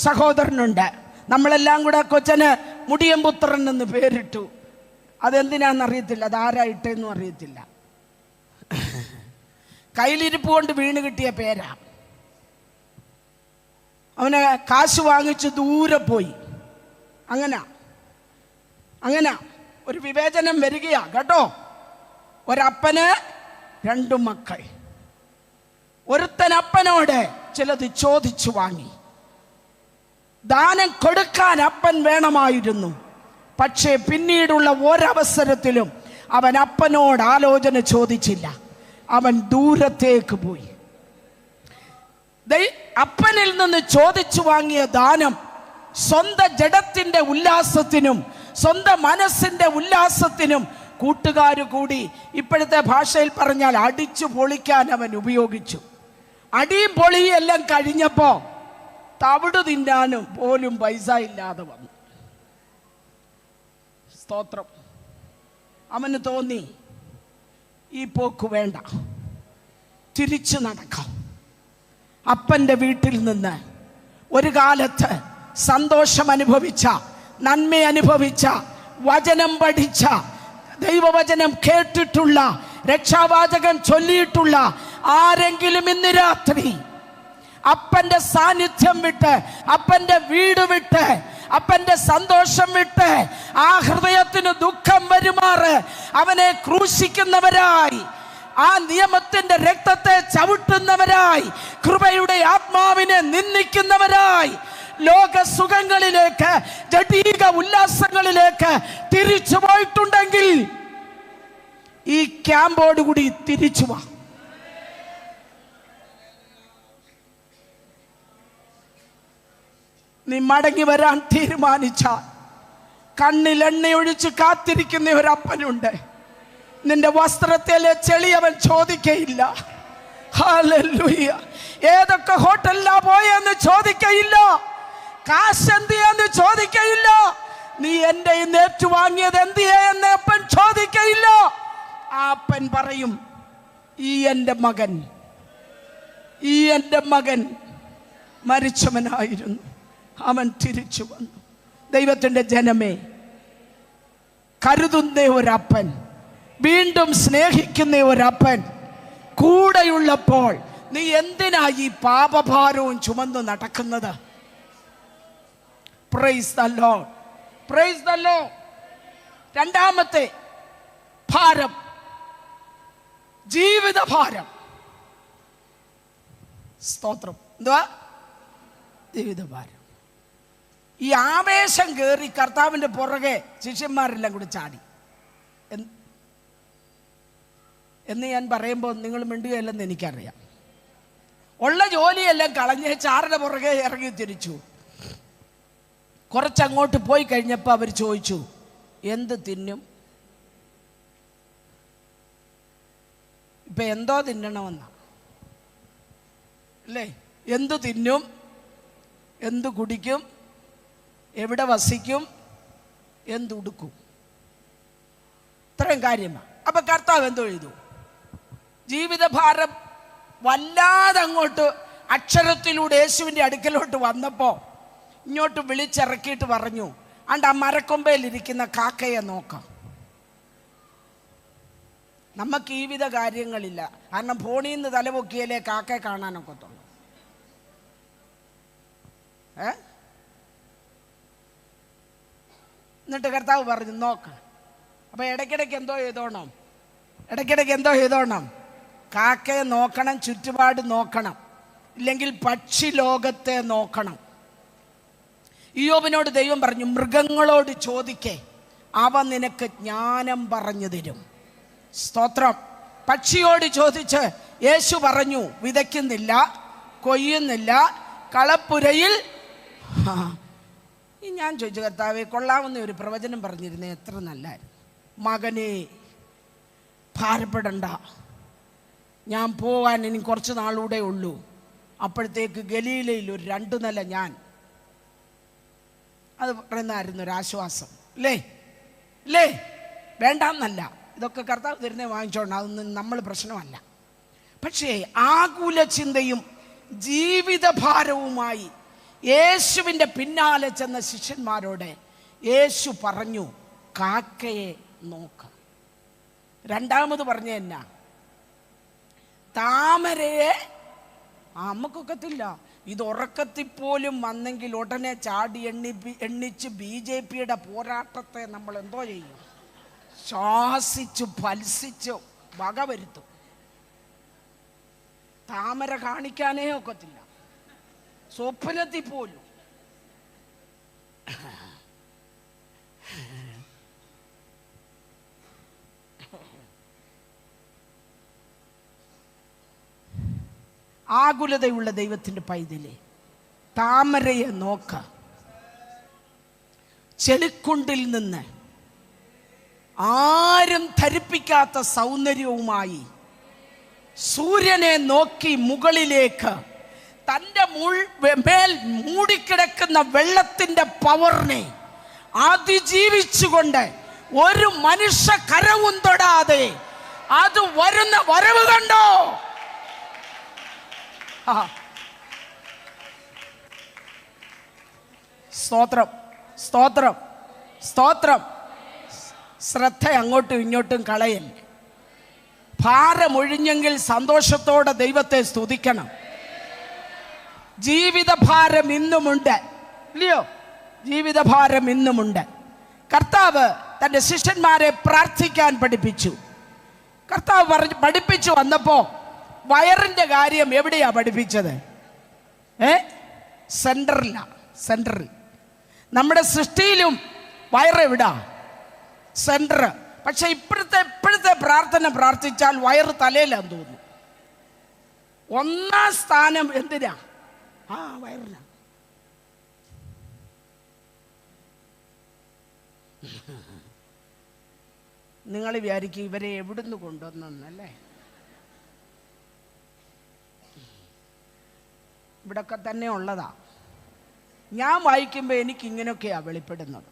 സഹോദരനുണ്ട്. നമ്മളെല്ലാം കൂടെ കൊച്ചന് മുടിയംപുത്രൻ എന്ന് പേരിട്ടു. അതെന്തിനാണെന്നറിയത്തില്ല, അതാരായിട്ടെന്നും അറിയത്തില്ല. കയ്യിലിരിപ്പ് കൊണ്ട് വീണ് കിട്ടിയ പേരാ. അവന് കാശ് വാങ്ങിച്ച് ദൂരെ പോയി. അങ്ങനെ ഒരു വിവേചനം വരികയാ കേട്ടോ. ഒരപ്പന് 2 മക്കൾ. ഒരുത്തൻ അപ്പനോട് ചിലത് ചോദിച്ചു വാങ്ങി. ദാനം കൊടുക്കാൻ അപ്പൻ വേണമായിരുന്നു. പക്ഷേ പിന്നീടുള്ള ഒരവസരത്തിലും അവൻ അപ്പനോട് ആലോചന ചോദിച്ചില്ല. അവൻ ദൂരത്തേക്ക് പോയി. അപ്പനിൽ നിന്ന് ചോദിച്ചു വാങ്ങിയ ദാനം സ്വന്തം ജഡത്തിന്റെ ഉല്ലാസത്തിനും സ്വന്തം മനസ്സിന്റെ ഉല്ലാസത്തിനും കൂട്ടുകാര് കൂടി, ഇപ്പോഴത്തെ ഭാഷയിൽ പറഞ്ഞാൽ അടിച്ചു പൊളിക്കാൻ അവൻ ഉപയോഗിച്ചു. അടിയും പൊളിയും എല്ലാം കഴിഞ്ഞപ്പോ തവിട് തിന്നാനും പോലും പൈസ ഇല്ലാതെ വന്നു. സ്തോത്രം. അവന് തോന്നി, ഈ പോക്ക് വേണ്ട, തിരിച്ചു നടക്കാം. അപ്പൻ്റെ വീട്ടിൽ നിന്ന് ഒരു കാലത്ത് സന്തോഷം അനുഭവിച്ച, നന്മ അനുഭവിച്ച, വചനം പഠിച്ച, ദൈവവചനം കേട്ടിട്ടുള്ള, രക്ഷാവാചകം ചൊല്ലിയിട്ടുള്ള ആരെങ്കിലും ഇന്ന് രാത്രി അപ്പൻ്റെ സാന്നിധ്യം വിട്ട്, അപ്പൻ്റെ വീട് വിട്ട്, അപ്പൻ്റെ സന്തോഷം വിട്ട്, ആ ഹൃദയത്തിന് ദുഃഖം വരുമാറ് അവനെ ക്രൂശിക്കുന്നവരായി, ആ നിയമത്തിന്റെ രക്തത്തെ ചവിട്ടുന്നവരായി, കൃപയുടെ ആത്മാവിനെ നിന്ദിക്കുന്നവരായി, ലോക സുഖങ്ങളിലേക്ക്, ജഡീക ഉല്ലാസങ്ങളിലേക്ക് തിരിച്ചു പോയിട്ടുണ്ടെങ്കിൽ ഈ ക്യാമ്പോടുകൂടി തിരിച്ചു വാ. നീ മടങ്ങി വരാൻ തീരുമാനിച്ചാൽ കണ്ണിൽ എണ്ണയൊഴിച്ച് കാത്തിരിക്കുന്ന ഒരപ്പനുണ്ട്. നിന്റെ വസ്ത്രത്തിലെ ചെളി അവൻ ചോദിക്കയില്ല. ഹല്ലേലൂയ. ഏതൊക്കെ ഹോട്ടലിലാ പോയെന്ന് ചോദിക്കയില്ല, കാശ് എന്തിയെന്ന് ചോദിക്കയില്ല, നീ എന്റെ നേറ്റു വാങ്ങിയത് എന്തിയെ എന്ന് അപ്പൻ ചോദിക്കയില്ല. ആ അപ്പൻ പറയും, ഈ എൻ്റെ മകൻ മരിച്ചവനായിരുന്നു, അവൻ തിരിച്ചു വന്നു. ദൈവത്തിൻ്റെ ജനമേ, കരുതുന്ന ഒരപ്പൻ, വീണ്ടും സ്നേഹിക്കുന്ന ഒരപ്പൻ കൂടെയുള്ളപ്പോൾ നീ എന്തിനാ ഈ പാപഭാരവും ചുമന്നു നടക്കുന്നത്? Praise the Lord, praise the Lord. രണ്ടാമത്തെ ഭാരം, ജീവിതഭാരം. സ്തോത്രം. എന്തുവാ? ജീവിതഭാരം. ഈ ആവേശം കയറി കർത്താവിൻ്റെ പുറകെ ശിഷ്യന്മാരെല്ലാം കൂടി ചാടി എന്ന് ഞാൻ പറയുമ്പോൾ നിങ്ങൾ മിണ്ടുകയല്ലെന്ന് എനിക്കറിയാം. ഉള്ള ജോലിയെല്ലാം കളഞ്ഞ് ചാറിൻ്റെ പുറകെ ഇറങ്ങി തിരിച്ചു. കുറച്ചങ്ങോട്ട് പോയി കഴിഞ്ഞപ്പോൾ അവർ ചോദിച്ചു, എന്ത് തിന്നും? ഇപ്പം എന്തോ തിന്നണമെന്നാ അല്ലേ? എന്തു തിന്നും, എന്തു കുടിക്കും, എവിടെ വസിക്കും, എന്തുടുക്കും, ഇത്രയും കാര്യമാണ്. അപ്പം കർത്താവ് എന്തോ ചെയ്തു? ജീവിതഭാരം വല്ലാതെ അങ്ങോട്ട് അക്ഷരത്തിലൂടെ യേശുവിൻ്റെ അടുക്കലോട്ട് വന്നപ്പോൾ ഇങ്ങോട്ട് വിളിച്ചിറക്കിയിട്ട് പറഞ്ഞു, ആണ്ട് ആ മരക്കൊമ്പയിലിരിക്കുന്ന കാക്കയെ നോക്കാം. നമുക്ക് ഈ വിധ കാര്യങ്ങളില്ല, കാരണം ഫോണിൽ നിന്ന് തലപൊക്കിയാലേ കാക്കയെ കാണാനൊക്കത്തുള്ളൂ. എന്നിട്ട് കർത്താവ് പറഞ്ഞു നോക്ക. അപ്പം ഇടയ്ക്കിടയ്ക്ക് എന്തോ ചെയ്തോണം, കാക്കയെ നോക്കണം, ചുറ്റുപാട് നോക്കണം, ഇല്ലെങ്കിൽ പക്ഷി ലോകത്തെ നോക്കണം. ഇയ്യോബിനോട് ദൈവം പറഞ്ഞു, മൃഗങ്ങളോട് ചോദിക്കേ, അവ നിനക്ക് ജ്ഞാനം പറഞ്ഞു തരും. സ്തോത്രം. പക്ഷിയോട് ചോദിച്ച് യേശു പറഞ്ഞു, വിതയ്ക്കുന്നില്ല, കൊയ്യുന്നില്ല, കളപ്പുരയിൽ. ഞാൻ ചോദിച്ചു, കർത്താവേ, കൊള്ളാവുന്ന ഒരു പ്രവചനം പറഞ്ഞിരുന്നേ എത്ര നല്ലായിരുന്നു. മകനെ, ഭാരപ്പെടണ്ട, ഞാൻ പോകാൻ ഇനി കുറച്ച് നാളൂടെ ഉള്ളൂ, അപ്പോഴത്തേക്ക് ഗലീലയിൽ ഒരു 2 നില ഞാൻ. അത് പറയുന്നതായിരുന്നു ഒരാശ്വാസം. അല്ലേ? വേണ്ടാന്നല്ല, ഇതൊക്കെ കർത്താവ് തരുന്നേ വാങ്ങിച്ചോണം, അതൊന്നും നമ്മൾ പ്രശ്നമല്ല. പക്ഷേ ആകുല ചിന്തയും ജീവിതഭാരവുമായി യേശുവിൻ്റെ പിന്നാലെ ചെന്ന ശിഷ്യന്മാരോട് യേശു പറഞ്ഞു, കാക്കയെ നോക്ക. രണ്ടാമത് പറഞ്ഞ എന്നാ? താമരയെ. നമുക്കൊക്കത്തില്ല, ഇത് ഉറക്കത്തിൽ പോലും വന്നെങ്കിൽ ഉടനെ ചാടി എണ്ണിച്ച് BJPയുടെ പോരാട്ടത്തെ നമ്മൾ എന്തോ ചെയ്യും? ശ്വാസിച്ചു ഫലിച്ചു വകവരുത്തും. താമര കാണിക്കാനേ ഒക്കത്തില്ല, സ്വപ്നത്തിൽ പോലും. ആകുലതയുള്ള ദൈവത്തിൻ്റെ പൈതലേ, താമരയെ നോക്ക. ചെളിക്കുണ്ടിൽ നിന്ന് ആരും ധരിപ്പിക്കാത്ത സൗന്ദര്യവുമായി സൂര്യനെ നോക്കി മുകളിലേക്ക് തൻ്റെ മേൽ മൂടിക്കിടക്കുന്ന വെള്ളത്തിൻ്റെ പവറിനെ അതിജീവിച്ചുകൊണ്ട് ഒരു മനുഷ്യ കരവും തൊടാതെ അത് വരുന്ന വരവ് കണ്ടോ? സ്തോത്രം, സ്തോത്രം, സ്തോത്രം. ശ്രദ്ധ അങ്ങോട്ടും ഇങ്ങോട്ടും കളയല്ലേ. ഭാരമൊഴിഞ്ഞെങ്കിൽ സന്തോഷത്തോടെ ദൈവത്തെ സ്തുതിക്കണം. ജീവിതഭാരം ഇന്നുമുണ്ട്, ഇല്ലയോ? ജീവിതഭാരം ഇന്നുമുണ്ട്. കർത്താവ് തൻ്റെ ശിഷ്യന്മാരെ പ്രാർത്ഥിക്കാൻ പഠിപ്പിച്ചു. കർത്താവ് പഠിപ്പിച്ചു വന്നപ്പോൾ വയറിൻ്റെ കാര്യം എവിടെയാ പഠിപ്പിച്ചത്? സെൻറ്ററിലാണ്. സെൻറ്ററിൽ. നമ്മുടെ സൃഷ്ടിയിലും വയറെവിടാ? സെൻറ്റർ. പക്ഷെ ഇപ്പോഴത്തെ പ്രാർത്ഥന പ്രാർത്ഥിച്ചാൽ വയറ് തലയിലാന്ന് തോന്നുന്നു. ഒന്നാം സ്ഥാനം എന്തിനാ? വയറിനാ. നിങ്ങൾ വിചാരിക്കും ഇവരെ എവിടുന്ന് കൊണ്ടുവന്നല്ലേ? ഇവിടൊക്കെ തന്നെ ഉള്ളതാ. ഞാൻ വായിക്കുമ്പോൾ എനിക്ക് ഇങ്ങനെയൊക്കെയാ വെളിപ്പെടുന്നത്.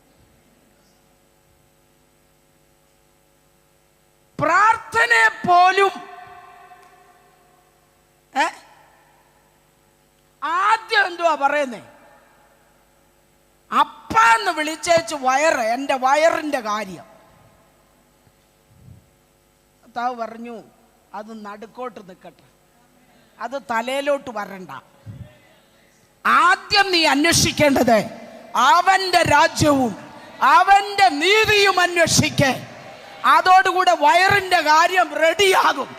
പ്രാർത്ഥനയെ പോലും ആദ്യം എന്തുവാ പറയുന്നേ? അപ്പാന്ന് വിളിച്ചേച്ച് വയറ്, എൻ്റെ വയറിൻ്റെ കാര്യം. കർത്താവ് പറഞ്ഞു അത് നടുക്കോട്ട് നിൽക്കട്ടെ, അത് തലയിലോട്ട് വരണ്ട. ആദ്യം നീ അന്വേഷിക്കേണ്ടത് അവൻ്റെ രാജ്യവും അവൻ്റെ നീതിയും അന്വേഷിക്കേ. അതോടുകൂടെ വയറിൻ്റെ കാര്യം റെഡിയാകും.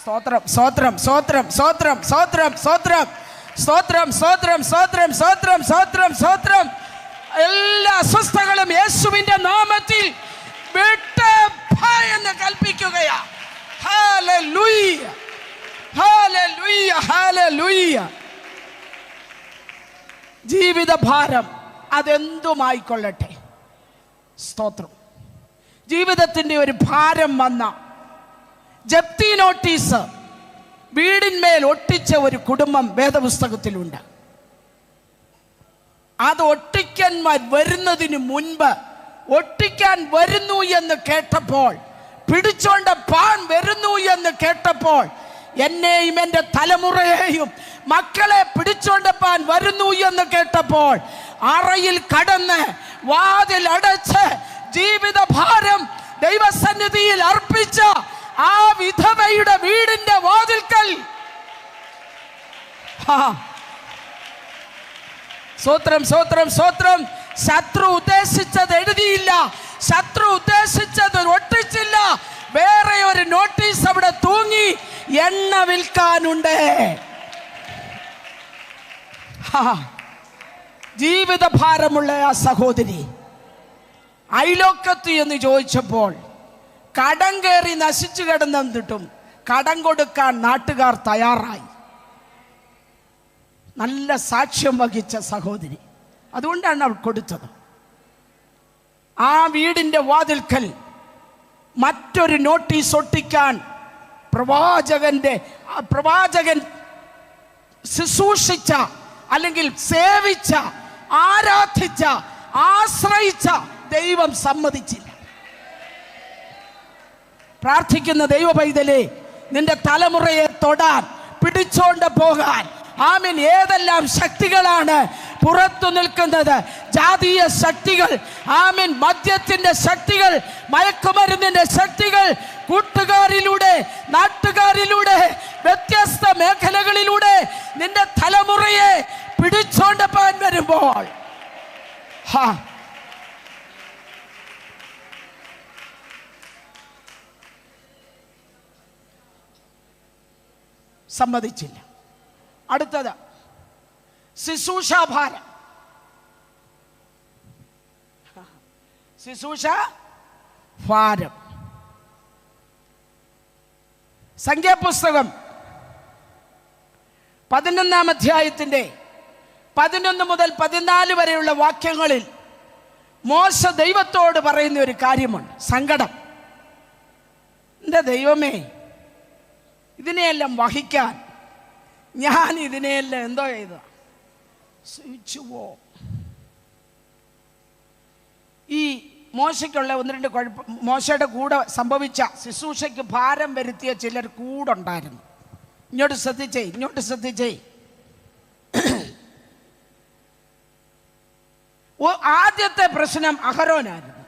സ്തോത്രം, സ്തോത്രം, സ്തോത്രം, സ്തോത്രം, സ്തോത്രം, സ്തോത്രം, സ്തോത്രം, സ്തോത്രം, സ്തോത്രം, സ്തോത്രം, സ്തോത്രം, സ്തോത്രം. എല്ലാ അസ്വസ്ഥതകളും യേശുവിന്റെ നാമത്തിൽ വിട്ട് എന്ന് കൽപ്പിക്കുകയാ. Hallelujah, hallelujah, hallelujah. ജീവിത ഭാരം അതെന്തുമായിക്കൊള്ളട്ടെ, സ്തോത്രം. ജീവിതത്തിൻ്റെ ഒരു ഭാരം വന്ന ജപ്തി നോട്ടീസ് വീടിന്മേൽ ഒട്ടിച്ച ഒരു കുടുംബം വേദപുസ്തകത്തിലുണ്ട്. അത് ഒട്ടിക്കാൻ വരുന്നതിന് മുൻപ്, ഒട്ടിക്കാൻ വരുന്നു എന്ന് കേട്ടപ്പോൾ, പിടിച്ചോണ്ട് പാൻ വരുന്നു എന്ന് കേട്ടപ്പോൾ, എന്നെയും എൻ്റെ തലമുറയെയും മക്കളെ പിടിച്ചോണ്ട് പാൻ വരുന്നു എന്ന് കേട്ടപ്പോൾ അറയിൽ കടന്ന് വാതിൽ അടച്ച് ജീവിത ഭാരം ദൈവസന്നിധിയിൽ അർപ്പിച്ച ആ വിധവയുടെ വീടിന്റെ വാതിൽക്കൽ സ്തോത്രം, സ്തോത്രം, സ്തോത്രം. ശത്രു ഉദ്ദേശിച്ചത് എഴുതിയില്ല, ശത്രു ഉദ്ദേശിച്ചത് ഒട്ടിച്ചില്ല. വേറെ ഒരു നോട്ടീസ് അവിടെ തൂങ്ങി, എണ്ണ വിൽക്കാനുണ്ട്. ജീവിത ഭാരമുള്ള ആ സഹോദരി അയലോക്കത്ത് എന്ന് ചോദിച്ചപ്പോൾ കടം കയറി നശിച്ചു കിടന്നിട്ടും കടം കൊടുക്കാൻ നാട്ടുകാർ തയ്യാറായി. നല്ല സാക്ഷ്യം വഹിച്ച സഹോദരി, അതുകൊണ്ടാണ് അവൾ കൊടുത്തത്. ആ വീടിന്റെ വാതിൽക്കൽ മറ്റൊരു നോട്ടീസ് ഒട്ടിക്കാൻ പ്രവാചകൻ ശുശ്രൂഷിച്ച, അല്ലെങ്കിൽ സേവിച്ച, ആരാധിച്ച, ആശ്രയിച്ച ദൈവം സമ്മതിച്ചില്ല. പ്രാർത്ഥിക്കുന്ന ദൈവ പൈതലേ, നിന്റെ തലമുറയെ തൊടാൻ, പിടിച്ചോണ്ട് പോകാൻ, ആമേൻ, ഏതെല്ലാം ശക്തികളാണ് പുറത്തു നിൽക്കുന്നത്? ജാതീയ ശക്തികൾ, ആമേൻ, മദ്യത്തിന്റെ ശക്തികൾ, മയക്കുമരുന്നിന്റെ ശക്തികൾ, കൂട്ടുകാരിലൂടെ, നാട്ടുകാരിലൂടെ, വ്യത്യസ്ത മേഖലകളിലൂടെ നിന്റെ തലമുറയെ പിടിച്ചോണ്ട് പോകാൻ വരുമ്പോൾ സമ്മതിച്ചില്ല. അടുത്തത് ശുശ്രൂഷാഭാരം. ശുശ്രൂഷാഭാരം. സംഖ്യാപുസ്തകം 11-ാം അധ്യായത്തിന്റെ 11 മുതൽ 14 വരെയുള്ള വാക്യങ്ങളിൽ മോശ ദൈവത്തോട് പറയുന്ന ഒരു കാര്യമുണ്ട്, സങ്കടം. എൻ്റെ ദൈവമേ, ഇതിനെയെല്ലാം വഹിക്കാൻ ഞാൻ ഇതിനെയെല്ലാം എന്തോ ചെയ്ത സ്വിച്ചുവോ. ഈ മോശയ്ക്കുള്ള 1-2 കുഴപ്പം, മോശയുടെ കൂടെ സംഭവിച്ച ശുശ്രൂഷയ്ക്ക് ഭാരം വരുത്തിയ ചിലർ കൂടെ ഉണ്ടായിരുന്നു. ഇങ്ങോട്ട് ശ്രദ്ധിച്ചേ. ആദ്യത്തെ പ്രശ്നം അഹരോനായിരുന്നു.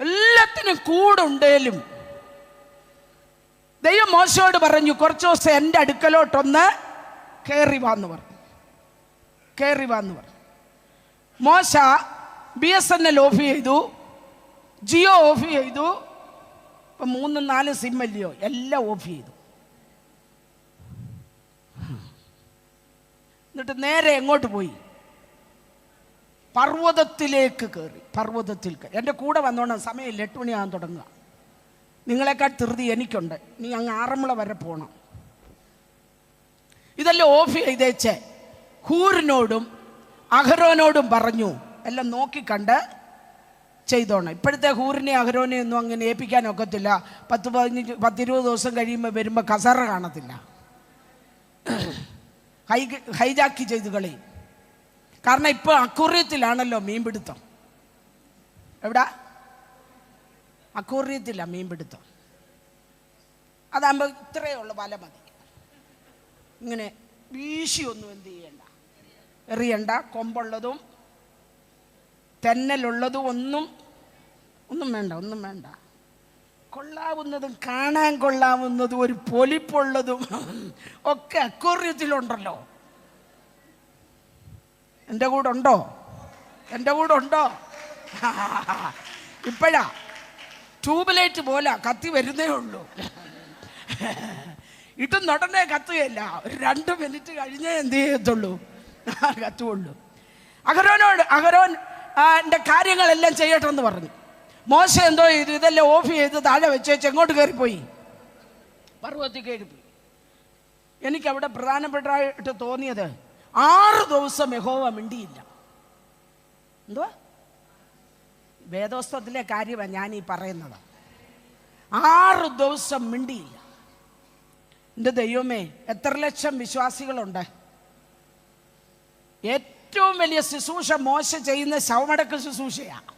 എല്ലാത്തിനും കൂടുണ്ടേലും ദൈവം മോശയോട് പറഞ്ഞു, കുറച്ച് ദിവസം എൻ്റെ അടുക്കലോട്ടൊന്ന് കയറി വാന്ന് പറഞ്ഞു. മോശ BSNL ഓഫ് ചെയ്തു, ജിയോ ഓഫ് ചെയ്തു. ഇപ്പം 3-4 സിം അല്ലയോ, എല്ലാം ഓഫ് ചെയ്തു. എന്നിട്ട് നേരെ എങ്ങോട്ട് പോയി? പർവ്വതത്തിലേക്ക് കയറി. പർവ്വതത്തിൽ എൻ്റെ കൂടെ വന്നോണം, സമയമില്ല, 8 മണിയാകാൻ തുടങ്ങുക. നിങ്ങളെക്കാൾ ധൃതി എനിക്കുണ്ട്. നീ അങ്ങ് ആറന്മുള വരെ പോകണം. ഇതെല്ലാം ഓഫ് ചെയ്തേച്ച് ഹൂറിനോടും അഹരോനോടും പറഞ്ഞു എല്ലാം നോക്കിക്കണ്ട് ചെയ്തോണം. ഇപ്പോഴത്തെ ഹൂറിനെ അഹരോനെ ഒന്നും അങ്ങനെ ഏൽപ്പിക്കാനൊക്കത്തില്ല. 10-20 ദിവസം കഴിയുമ്പോൾ വരുമ്പോൾ കസറ കാണത്തില്ല, ഹൈജാക്കി ചെയ്ത് കളയും. കാരണം ഇപ്പോൾ അക്കൂറിയത്തിലാണല്ലോ മീൻപിടുത്തം. എവിടാ? അക്കൂറിയത്തില്ല മീൻപിടുത്തം. അതാകുമ്പോൾ ഇത്രയേ ഉള്ളൂ, വല മതി. ഇങ്ങനെ വീശിയൊന്നും എന്ത് ചെയ്യണ്ട, എറിയണ്ട. കൊമ്പുള്ളതും തെന്നലുള്ളതും ഒന്നും വേണ്ട. കൊള്ളാവുന്നതും കാണാൻ കൊള്ളാവുന്നതും ഒരു പൊലിപ്പുള്ളതും ഒക്കെ അക്വേറിയത്തിലുണ്ടല്ലോ. എൻ്റെ കൂടെ ഉണ്ടോ? ഇപ്പോഴാ ട്യൂബ്ലൈറ്റ് പോലെ കത്തി വരുന്നേ ഉള്ളൂ. ഇട്ടും ഉടനെ കത്തുകയല്ല, ഒരു 2 മിനിറ്റ് കഴിഞ്ഞേ എന്ത് ചെയ്യത്തുള്ളൂ, കത്തുള്ളൂ. അഹരോൻ എൻ്റെ കാര്യങ്ങളെല്ലാം ചെയ്യട്ടെ എന്ന് പറഞ്ഞു. മോശ എന്തോ ചെയ്തു? ഇതെല്ലാം ഓഫ് ചെയ്ത് താഴെ വെച്ച് എങ്ങോട്ട് കയറിപ്പോയി? പർവ്വതത്തിൽ കയറിപ്പോയി. എനിക്കവിടെ പ്രധാനപ്പെട്ടായിട്ട് തോന്നിയത് 6 ദിവസം യഹോവ മിണ്ടിയില്ല. എന്തുവാ? വേദോസ്തവത്തിലെ കാര്യമാണ് ഞാൻ ഈ പറയുന്നത്. 6 ദിവസം മിണ്ടിയില്ല. എൻ്റെ ദൈവമേ, എത്ര ലക്ഷം വിശ്വാസികളുണ്ട്. ഏറ്റവും വലിയ ശുശ്രൂഷ മോശ ചെയ്യുന്ന ശവമടക്കൽ ശുശ്രൂഷയാണ്.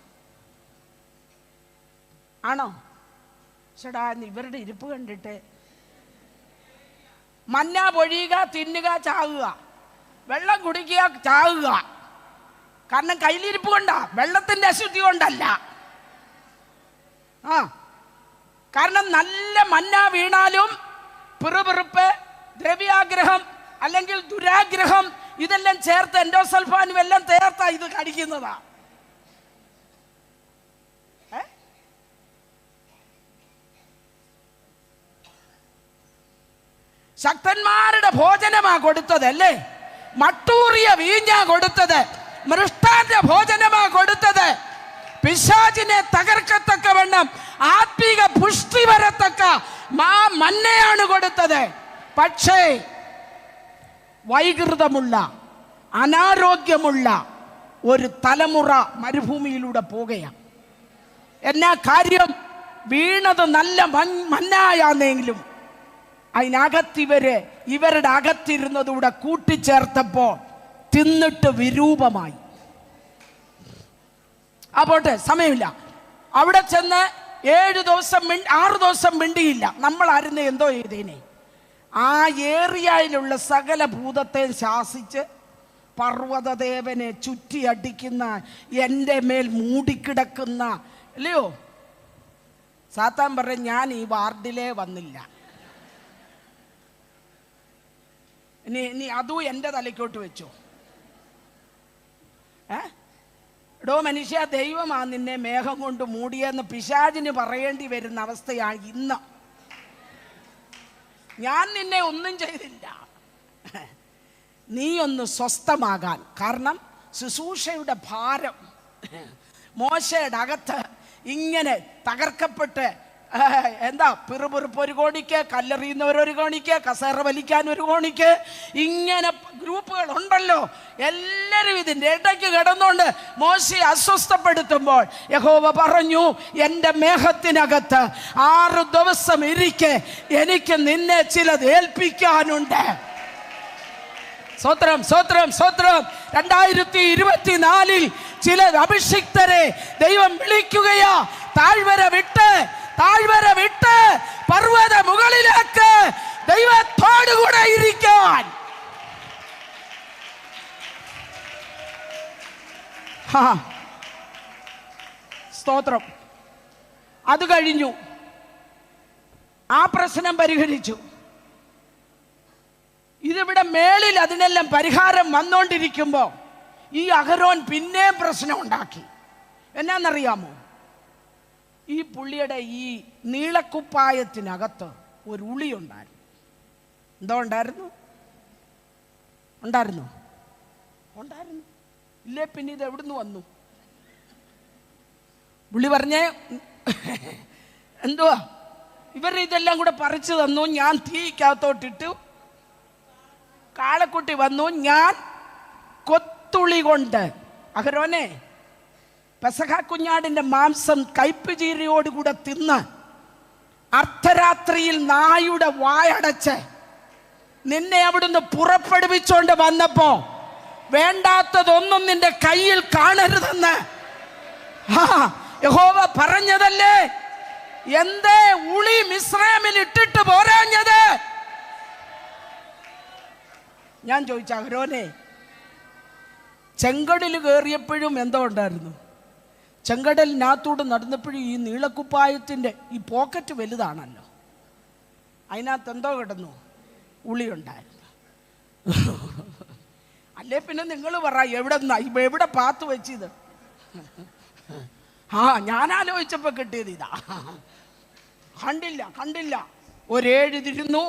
ആണോ? ചേട്ടാ, ഇവരുടെ ഇരിപ്പ് കണ്ടിട്ട് മന്ന പൊഴിയുക, തിന്നുക, ചാകുക, വെള്ളം കുടിക്കുക, ചാകുക. കാരണം കയ്യിലിരിപ്പ് കൊണ്ടാ, വെള്ളത്തിൻ്റെ അശുദ്ധി കൊണ്ടല്ല. കാരണം നല്ല മന്ന വീണാലും പിറുപിറുപ്പ്, ദ്രവ്യാഗ്രഹം അല്ലെങ്കിൽ ദുരാഗ്രഹം ഇതെല്ലാം ചേർത്ത് എൻഡോസൾഫാനും എല്ലാം ചേർത്താ ഇത് കടിക്കുന്നതാ. ശക്തന്മാരുടെ ഭോജനമാ കൊടുത്തത് അല്ലേ? മട്ടൂറിയ വീഞ്ഞാ കൊടുത്തത്, മൃഷ്ടാന്റെ ഭോജനമാ കൊടുത്തത്. പിശാചിനെ തകർക്കത്തക്കവണ്ണം ആത്മീക പുഷ്ടി വരത്തക്ക മന്നയാണ് കൊടുത്തത്. പക്ഷേ വൈകൃതമുള്ള, അനാരോഗ്യമുള്ള ഒരു തലമുറ മരുഭൂമിയിലൂടെ പോകുകയാണ്. എന്നാ കാര്യം? വീണത് നല്ല മന്നായാന്നെങ്കിലും ഇവരുടെ അകത്തിരുന്നതൂടെ കൂട്ടിച്ചേർത്തപ്പോൾ തിന്നിട്ട് വിരൂപമായി. പോട്ടെ, സമയമില്ല. അവിടെ ചെന്ന് 6 ദിവസം മിണ്ടിയില്ല. നമ്മളായിരുന്നു എന്തോ ചെയ്തേനെ? ആ ഏറിയയിലുള്ള സകല ഭൂതത്തെ ശാസിച്ച് പർവ്വതദേവനെ ചുറ്റി അടിക്കുന്ന, എൻ്റെ മേൽ മൂടിക്കിടക്കുന്ന, അല്ലയോ? സാത്താൻ പറഞ്ഞ ഞാൻ ഈ വാർഡിലേ വന്നില്ല, നീ അതും എൻ്റെ തലയ്ക്കോട്ട് വെച്ചോ. എടോ മനുഷ്യ, ദൈവമാ നിന്നെ മേഘം കൊണ്ട് മൂടിയെന്ന് പിശാചിന് പറയേണ്ടി വരുന്ന അവസ്ഥയാണ് ഇന്ന്. ഞാൻ നിന്നെ ഒന്നും ചെയ്തില്ല, നീ ഒന്ന് സ്വസ്ഥമാകാൻ. കാരണം ശുശ്രൂഷയുടെ ഭാരം മോശയുടെ അകത്ത് ഇങ്ങനെ തകർക്കപ്പെട്ട്, എന്താ, പിറുപിറുപ്പ് ഒരു കോണിക്ക്, കല്ലെറിയുന്നവരൊരു കോണിക്ക്, കസേറ വലിക്കാൻ ഒരു കോണിക്ക്, ഇങ്ങനെ ഗ്രൂപ്പുകൾ ഉണ്ടല്ലോ. എല്ലാവരും ഇതിൻ്റെ ഇടയ്ക്ക് കിടന്നുകൊണ്ട് മോശയെ അസ്വസ്ഥപ്പെടുത്തുമ്പോൾ യഹോവ പറഞ്ഞു, എൻ്റെ മേഘത്തിനകത്ത് 6 ദിവസം ഇരിക്കെ എനിക്ക് നിന്നെ ചിലത് ഏൽപ്പിക്കാനുണ്ട്. സ്തോത്രം, സ്തോത്രം, സ്തോത്രം. 2024 ചില അഭിഷിക്തരെ ദൈവം വിളിക്കുകയാ. താഴ്വര വിട്ട് പർവ്വത മുകളിലേക്ക് ദൈവത്തോടുകൂടെ ഇരിക്കാൻ. സ്തോത്രം. അത് കഴിഞ്ഞു, ആ പ്രശ്നം പരിഹരിച്ചു. ഇതിവിടെ മേളിൽ അതിനെല്ലാം പരിഹാരം വന്നുകൊണ്ടിരിക്കുമ്പോൾ ഈ അഹരോൻ പിന്നെയും പ്രശ്നം ഉണ്ടാക്കി. എന്നാന്നറിയാമോ? ഈ പുള്ളിയുടെ ഈ നീളക്കുപ്പായത്തിനകത്ത് ഒരു ഉളി ഉണ്ടായിരുന്നു. എന്തോ ഉണ്ടായിരുന്നു? ഉണ്ടായിരുന്നു. ഇല്ലേ പിന്നെ ഇത് എവിടുന്ന് വന്നു? പുള്ളി പറഞ്ഞേ എന്തുവാ, ഇവർ ഇതെല്ലാം കൂടെ പറിച്ചു തന്നു, ഞാൻ തീക്കകത്തോട്ടിട്ടു, കാളക്കുട്ടി വന്നു, ഞാൻ കൊത്തുളി കൊണ്ട്. അഹരോനെ, പെസഹ കുഞ്ഞാടിന്റെ മാംസം കയ്പ് ചീരയോടുകൂടെ തിന്ന് അർദ്ധരാത്രിയിൽ നായുടെ വായടച്ച് നിന്നെ അവിടുന്ന് പുറപ്പെടുവിച്ചോണ്ട് വന്നപ്പോ വേണ്ടാത്തതൊന്നും നിന്റെ കയ്യിൽ കാണരുതെന്ന് യഹോവ പറഞ്ഞതല്ലേ? എന്തേ ഉളി മിസ്രൈമിൽ ഇട്ടിട്ട് പോരാഞ്ഞത്? ഞാൻ ചോദിച്ച അഹരോനെ, ചെങ്കടൽ കയറിയപ്പോഴും എന്തോ ഉണ്ടായിരുന്നു? ചെങ്കടലിനകത്തൂടെ നടന്നപ്പോഴും ഈ നീളക്കുപ്പായത്തിൻ്റെ ഈ പോക്കറ്റ് വലുതാണല്ലോ, അതിനകത്ത് എന്തോ കിടന്നു? ഉളി ഉണ്ടായിരുന്നു. അല്ലേ പിന്നെ നിങ്ങൾ പറ, എവിടെ പാത്ത് വെച്ചത്? ഞാൻ ആലോചിച്ചപ്പോൾ കിട്ടിയത് ഇതാ. കണ്ടില്ല. ഒരു 7 ഇരുന്നു,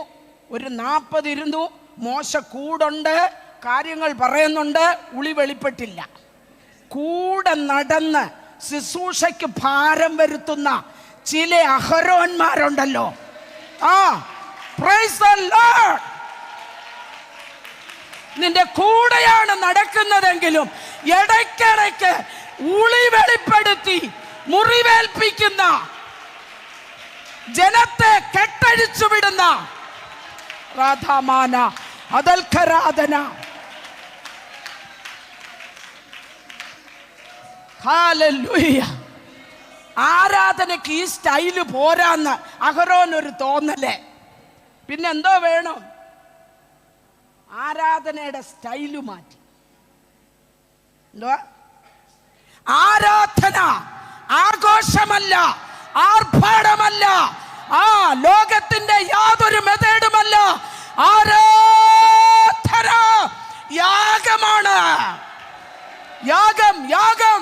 ഒരു 40 ഇരുന്നു. മോശ കൂടുണ്ട്, കാര്യങ്ങൾ പറയുന്നുണ്ട്, ഉളി വെളിപ്പെട്ടില്ല. കൂടെ നടന്ന് ശുശ്രൂഷയ്ക്ക് ഭാരം വരുത്തുന്ന ചില അഹരോന്മാരുണ്ടല്ലോ. Price the Lord. നിന്റെ കൂടെയാണ് നടക്കുന്നതെങ്കിലും ഇടയ്ക്കിടയ്ക്ക് ഉളി വെളിപ്പെടുത്തി മുറിവേൽപ്പിക്കുന്ന, ജനത്തെ കെട്ടഴിച്ചു വിടുന്ന രാധാമാന അതൽഖരാധന. ഹല്ലേലൂയ. ആരാധനയ്ക്ക് ഈ സ്റ്റൈല് പോരാന്ന് അഹരോൻ ഒരു തോന്നലേ. പിന്നെന്തോ വേണം? ആരാധനയുടെ സ്റ്റൈല് മാറ്റി. എന്തുവാ? ആരാധന ആഘോഷമല്ല, ആർഭാടമല്ല, ലോകത്തിന്റെ യാതൊരു മെത്തേഡുമല്ല. ആരാധന യാഗമാണ്. യാഗം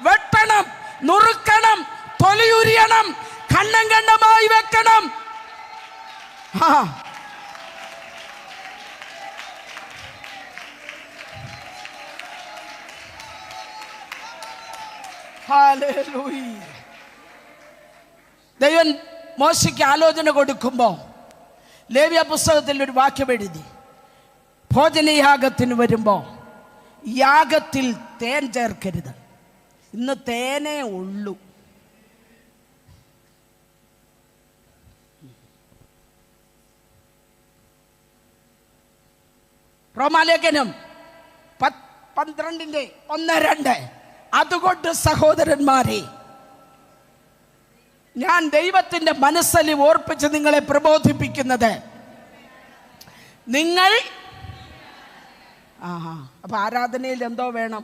വെട്ടണം, നുറുക്കണം, തൊലിയുരിയണം, ഖണ്ഡമായി വെക്കണം. ദൈവം മോശയ്ക്ക് ആലോചന കൊടുക്കുമ്പോ ലേവ്യ പുസ്തകത്തിൽ ഒരു വാക്യം എഴുതി, ഭോജനയാഗത്തിന് വരുമ്പോ യാഗത്തിൽ തേൻ ചേർക്കരുത്. ഇന്ന് തേനേ ഉള്ളൂ. റോമാലേഖനം 12:1-2. അതുകൊണ്ട് സഹോദരന്മാരെ, ഞാൻ ദൈവത്തിന്റെ മനസ്സലി ഓർപ്പിച്ച് നിങ്ങളെ പ്രബോധിപ്പിക്കുന്നത്, നിങ്ങൾ അപ്പൊ ആരാധനയിൽ എന്തോ വേണം?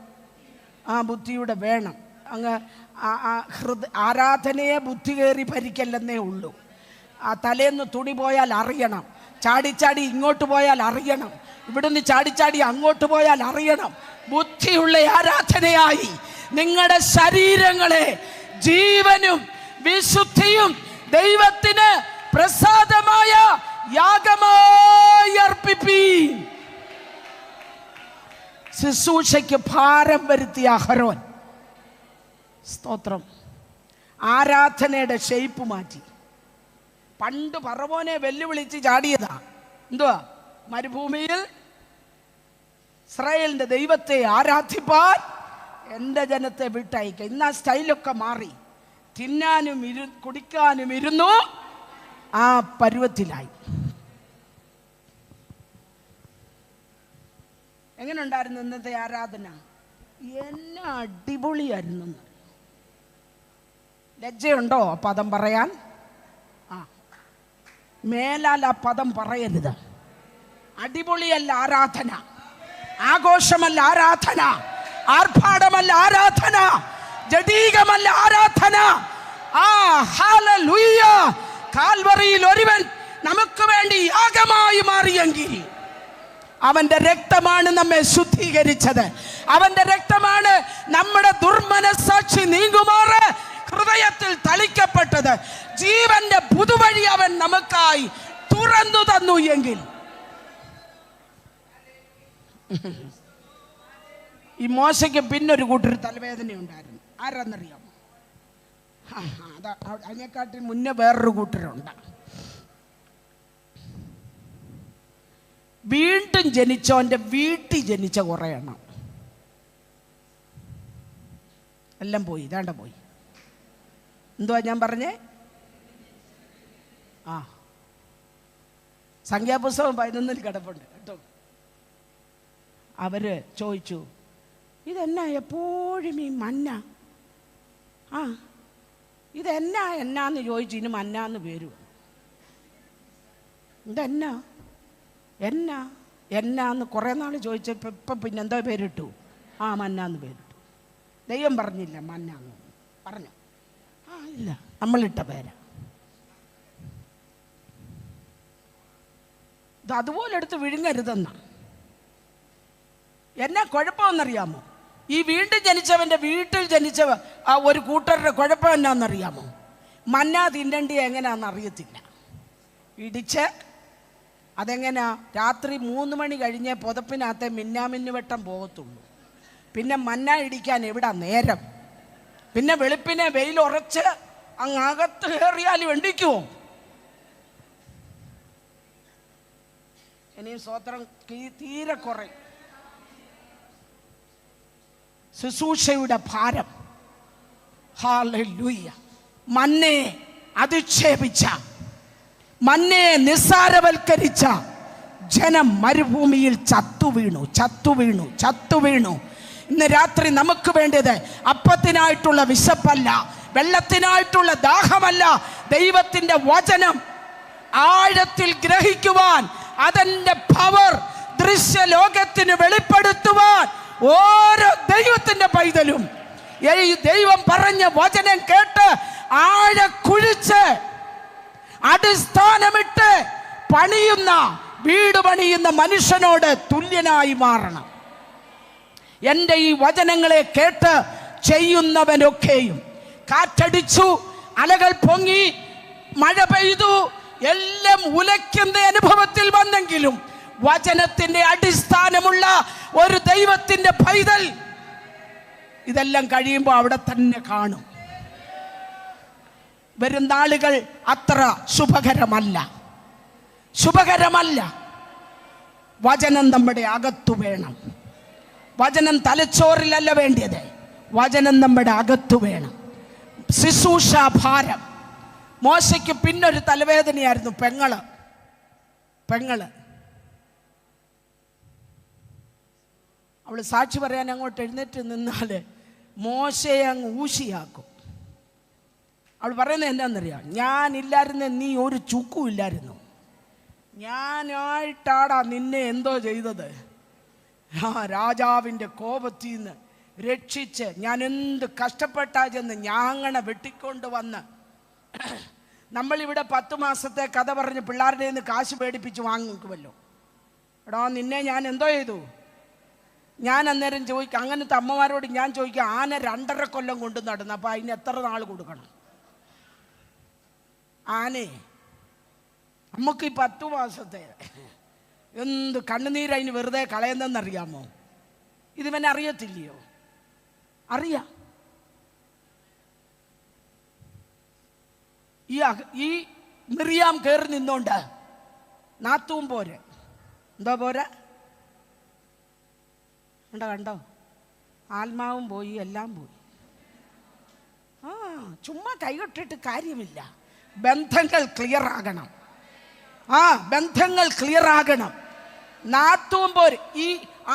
ബുദ്ധിയുടെ വേണം. അങ്ങ് ആരാധനയെ ബുദ്ധി കയറി ഭരിക്കല്ലെന്നേ ഉള്ളൂ. തലേന്ന് തുണി പോയാൽ അറിയണം, ചാടിച്ചാടി ഇങ്ങോട്ട് പോയാൽ അറിയണം, ഇവിടുന്ന് ചാടിച്ചാടി അങ്ങോട്ട് പോയാൽ അറിയണം. ബുദ്ധിയുള്ള ആരാധനയായി നിങ്ങളുടെ ശരീരങ്ങളെ ജീവനും വിശുദ്ധിയും ദൈവത്തിന് പ്രസാദമായ യാഗമായി അർപ്പിപ്പീൻ. ശുശ്രൂഷയ്ക്ക് ഭാരം വരുത്തിയ അഹരോൻ, സ്തോത്രം, ആരാധനയുടെ ഷേപ്പ് മാറ്റി. പണ്ട് ഫറവോനെ വെല്ലുവിളിച്ച് ചാടിയതാ. എന്തുവാ? മരുഭൂമിയിൽ ഇസ്രായേലിന്റെ ദൈവത്തെ ആരാധിപ്പാൻ എൻ്റെ ജനത്തെ വിട്ടയക്കുക. ഇന്ന് ആ സ്റ്റൈലൊക്കെ മാറി. തിന്നാനും കുടിക്കാനും ഇരുന്നു ആ പരുവത്തിലായി. എങ്ങനെ ഉണ്ടായിരുന്നു ഇന്നത്തെ ആരാധന? എന്നെ അടിപൊളിയായിരുന്നു. ലജ്ജയുണ്ടോ ആ പദം പറയാൻ? മേലാൽ ആ പദം പറയരുത്. അടിപൊളിയല്ല ആരാധന, ആഘോഷമല്ല ആരാധന, ആർഭാടമല്ല ആരാധന, ജഡീകമല്ല ആരാധന. ഹല്ലേലൂയ. കാൽവറിയിൽ ഒരുവൻ നമുക്ക് വേണ്ടി യാഗമായി മാറിയെങ്കിൽ അവന്റെ രക്തമാണ് നമ്മെ ശുദ്ധീകരിച്ചത്. അവന്റെ രക്തമാണ് നമ്മുടെ ദുർമനസാക്ഷി നീങ്ങുമാറ് ഹൃദയത്തിൽ തളിക്കപ്പെട്ടത്. ജീവന്റെ പുതുവഴി അവൻ നമുക്കായി തുറന്നു തന്നു എങ്കിൽ ഈ മോശയ്ക്ക് പിന്നൊരു കൂട്ടർ തലവേദന ഉണ്ടായിരുന്നു. ആരാന്നറിയാമോ? അതാ അതിനെക്കാട്ടിൽ മുന്നേ വേറൊരു കൂട്ടരുണ്ട്. വീണ്ടും ജനിച്ചോൻ്റെ വീട്ടിൽ ജനിച്ച കുറേ എണ്ണം എല്ലാം പോയി. ഇതാണ്ട പോയി. എന്തുവാ ഞാൻ പറഞ്ഞേ? സംഖ്യാപുസ്തകം 11 കിടപ്പുണ്ട് കേട്ടോ. അവര് ചോദിച്ചു, ഇതെന്നാ എപ്പോഴും ഈ മന്ന? എന്നാന്ന് ചോദിച്ചു. ഇനി മന്നാന്ന് പേര്. ഇതെന്നാ എന്നാന്ന് കുറേ നാൾ ചോദിച്ചപ്പോൾ ഇപ്പം പിന്നെ എന്തോ പേരിട്ടു? മന്നാന്ന് പേരിട്ടു. ദൈവം പറഞ്ഞില്ല മന്നാന്ന് പറഞ്ഞു. ഇല്ല, നമ്മളിട്ട പേരാ. ഇത് അതുപോലെ എടുത്ത് വിഴുങ്ങരുതെന്ന. എന്നാ കുഴപ്പമെന്നറിയാമോ? ഈ വീണ്ടും ജനിച്ചവൻ്റെ വീട്ടിൽ ജനിച്ച ഒരു കൂട്ടരുടെ കുഴപ്പം എന്നാന്നറിയാമോ? മന്ന തിന്നണ്ടി എങ്ങനെയാണെന്ന് അറിയത്തില്ല. ഇടിച്ച് അതെങ്ങനെയാ? രാത്രി 3 മണി കഴിഞ്ഞേ പുതപ്പിനകത്തെ മിന്നാമിന്നുവട്ടം പോകത്തുള്ളൂ. പിന്നെ മന്ന ഇടിക്കാൻ എവിടാ നേരം? പിന്നെ വെളുപ്പിനെ വെയിലുറച്ച് അങ്ങകത്ത് കയറിയാലും എണ്ടിക്കുമോ? ഇനിയും സ്വോത്രം തീരെ കുറയും. ശുശ്രൂഷയുടെ ഭാരം. ഹല്ലേലൂയ. മന്നയെ അധിക്ഷേപിച്ച, മന്നയെ നിസ്സാരവൽക്കരിച്ച ജനം മരുഭൂമിയിൽ ചത്തുവീണു. ഇന്ന് രാത്രി നമുക്ക് വേണ്ടത് അപ്പത്തിനായിട്ടുള്ള വിശപ്പല്ല, വെള്ളത്തിനായിട്ടുള്ള ദാഹമല്ല. ദൈവത്തിൻ്റെ വചനം ആഴത്തിൽ ഗ്രഹിക്കുവാൻ, അതിൻ്റെ പവർ ദൃശ്യലോകത്തിന് വെളിപ്പെടുത്തുവാൻ ഓരോ ദൈവത്തിൻ്റെ പൈതലും ഈ ദൈവം പറഞ്ഞ വചനം കേട്ട് ആഴക്കുഴിച്ച് അടിസ്ഥാനമിട്ട് വീട് പണിയുന്ന മനുഷ്യനോട് തുല്യനായി മാറണം. എൻ്റെ ഈ വചനങ്ങളെ കേട്ട് ചെയ്യുന്നവനൊക്കെയും, കാറ്റടിച്ചു, അലകൾ പൊങ്ങി, മഴ പെയ്തു, എല്ലാം ഉലയ്ക്കുന്ന അനുഭവത്തിൽ വന്നെങ്കിലും വചനത്തിന്റെ അടിസ്ഥാനമുള്ള ഒരു ദൈവത്തിന്റെ പൈതൽ ഇതെല്ലാം കഴിയുമ്പോൾ അവിടെ തന്നെ കാണും. വരും നാളുകൾ അത്ര ശുഭകരമല്ല. വചനം നമ്മുടെ അകത്തു വേണം. വചനം തലച്ചോറിലല്ല വേണ്ടിയത്, വചനം നമ്മുടെ അകത്തു വേണം. ശുശ്രൂഷാഭാരം. മോശയ്ക്ക് പിന്നൊരു തലവേദനയായിരുന്നു പെങ്ങള്. അവൾ സാക്ഷി പറയാൻ അങ്ങോട്ട് എഴുന്നേറ്റ് നിന്നാൽ മോശയെ അങ്ങ് ഊശിയാക്കും. അവൾ പറയുന്നത് എന്താണെന്നറിയാം? ഞാനില്ലായിരുന്ന നീ ഒരു ചുക്കും ഇല്ലായിരുന്നു. ഞാനായിട്ടാടാ നിന്നെ എന്തോ ചെയ്തത്. രാജാവിൻ്റെ കോപത്തിൽ നിന്ന് രക്ഷിച്ച് ഞാൻ എന്ത് കഷ്ടപ്പെട്ടാ ചെന്ന് ഞാങ്ങനെ വെട്ടിക്കൊണ്ട് വന്ന് നമ്മളിവിടെ 10 മാസത്തെ കഥ പറഞ്ഞ് പിള്ളേരുടെ നിന്ന് കാശ് പേടിപ്പിച്ച് വാങ്ങിക്കുമല്ലോ. എടാ നിന്നെ ഞാൻ എന്തോ ചെയ്തു? ഞാൻ അന്നേരം ചോദിക്കാം, അങ്ങനത്തെ അമ്മമാരോട് ഞാൻ ചോദിക്കാം, ആന 2.5 കൊല്ലം കൊണ്ട് നടന്നു, അപ്പം അതിന് എത്ര നാൾ കൊടുക്കണം? ആനേ നമുക്ക് ഈ 10 മാസത്തെ എന്ത് കണ്ണുനീരതിന് വെറുതെ കളയുന്നതെന്നറിയാമോ? ഇതിവനെ അറിയത്തില്ലയോ? അറിയാം. ഈ മിറിയാം കയറി നിന്നോണ്ട് നാത്തൂം പോരെ, എന്തോ പോരാ, കണ്ടോ ആത്മാവും പോയി, എല്ലാം പോയി. ചുമ്മാ കൈകൊട്ടിട്ട് കാര്യമില്ല. ബന്ധങ്ങൾ ക്ലിയർ ആകണം. നാത്തൂൻ പോര്. ഈ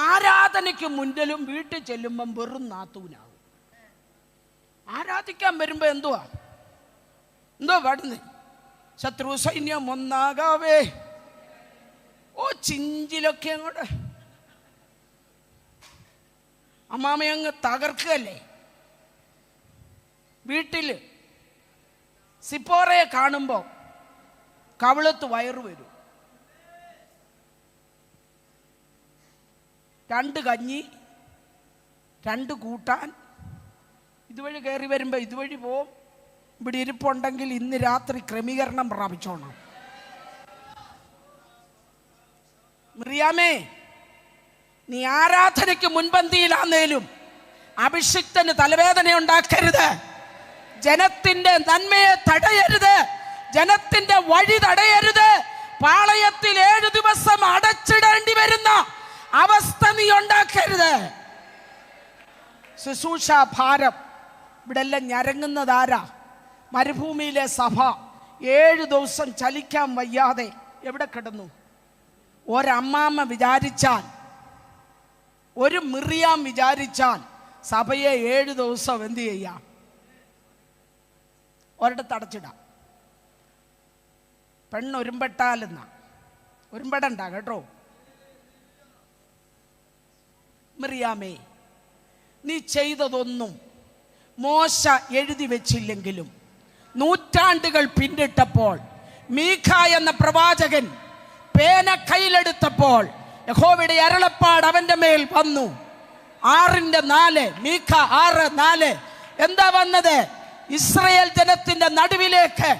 ആരാധനയ്ക്ക് മുന്നിലും വീട്ടിൽ ചെല്ലുമ്പം വെറും നാത്തൂനാകും. ആരാധിക്കാൻ വരുമ്പോ എന്തോ പാടുന്നേ? ശത്രു സൈന്യം ഒന്നാകാവേ. ചിഞ്ചിലൊക്കെ അങ്ങോട്ട് അമ്മാമയങ്ങ് തകർക്കുകയല്ലേ. വീട്ടില് സിപ്പോറയെ കാണുമ്പോ കവിളത്ത് വയറ് വരും. 2 കഞ്ഞി, 2 കൂട്ടാൻ. ഇതുവഴി കയറി വരുമ്പോ ഇതുവഴി പോവും. ഇവിടെ ഇരിപ്പുണ്ടെങ്കിൽ ഇന്ന് രാത്രി ക്രമീകരണം പ്രാപിച്ചോണം. മിറിയാമേ, നീ ആരാധനയ്ക്ക് മുൻപന്തിയിലാന്നേലും അഭിഷിക്തന് തലവേദന ഉണ്ടാക്കരുത്. ജനത്തിന്റെ നന്മയെ തടയരുത്, ജനത്തിന്റെ വഴി തടയരുത്. പാളയത്തിൽ 7 ദിവസം അടച്ചിടേണ്ടി വരുന്ന അവസ്ഥ നീ ഉണ്ടാക്കരുത്. ശുശ്രൂഷ ഭാരം. ഇവിടെ എല്ലാം ഞരങ്ങുന്നതാരാ? മരുഭൂമിയിലെ സഭ 7 ദിവസം ചലിക്കാൻ വയ്യാതെ എവിടെ കിടന്നു? ഒരമ്മാമ്മ വിചാരിച്ചാൽ, ഒരു മിറിയാം വിചാരിച്ചാൽ സഭയെ 7 ദിവസം എന്ത് ചെയ്യാം? ഒരിടത്ത് അടച്ചിടാം. പെണ്ണൊരുമ്പെട്ടാലെന്ന ഒരുമ്പെടണ്ട കേട്ടോ. മിറിയാമേ, നീ ചെയ്തതൊന്നും മോശ എഴുതി വെച്ചില്ലെങ്കിലും നൂറ്റാണ്ടുകൾ പിന്നിട്ടപ്പോൾ മീഖ എന്ന പ്രവാചകൻ പേന കയ്യിലെടുത്തപ്പോൾ യഹോവയുടെ അരുളപ്പാട് അവന്റെ മേൽ വന്നു. 6:4 മീഖ 6:4 എന്താ വന്നത്? ഇസ്രായേൽ ജനത്തിന്റെ നടുവിലേക്ക്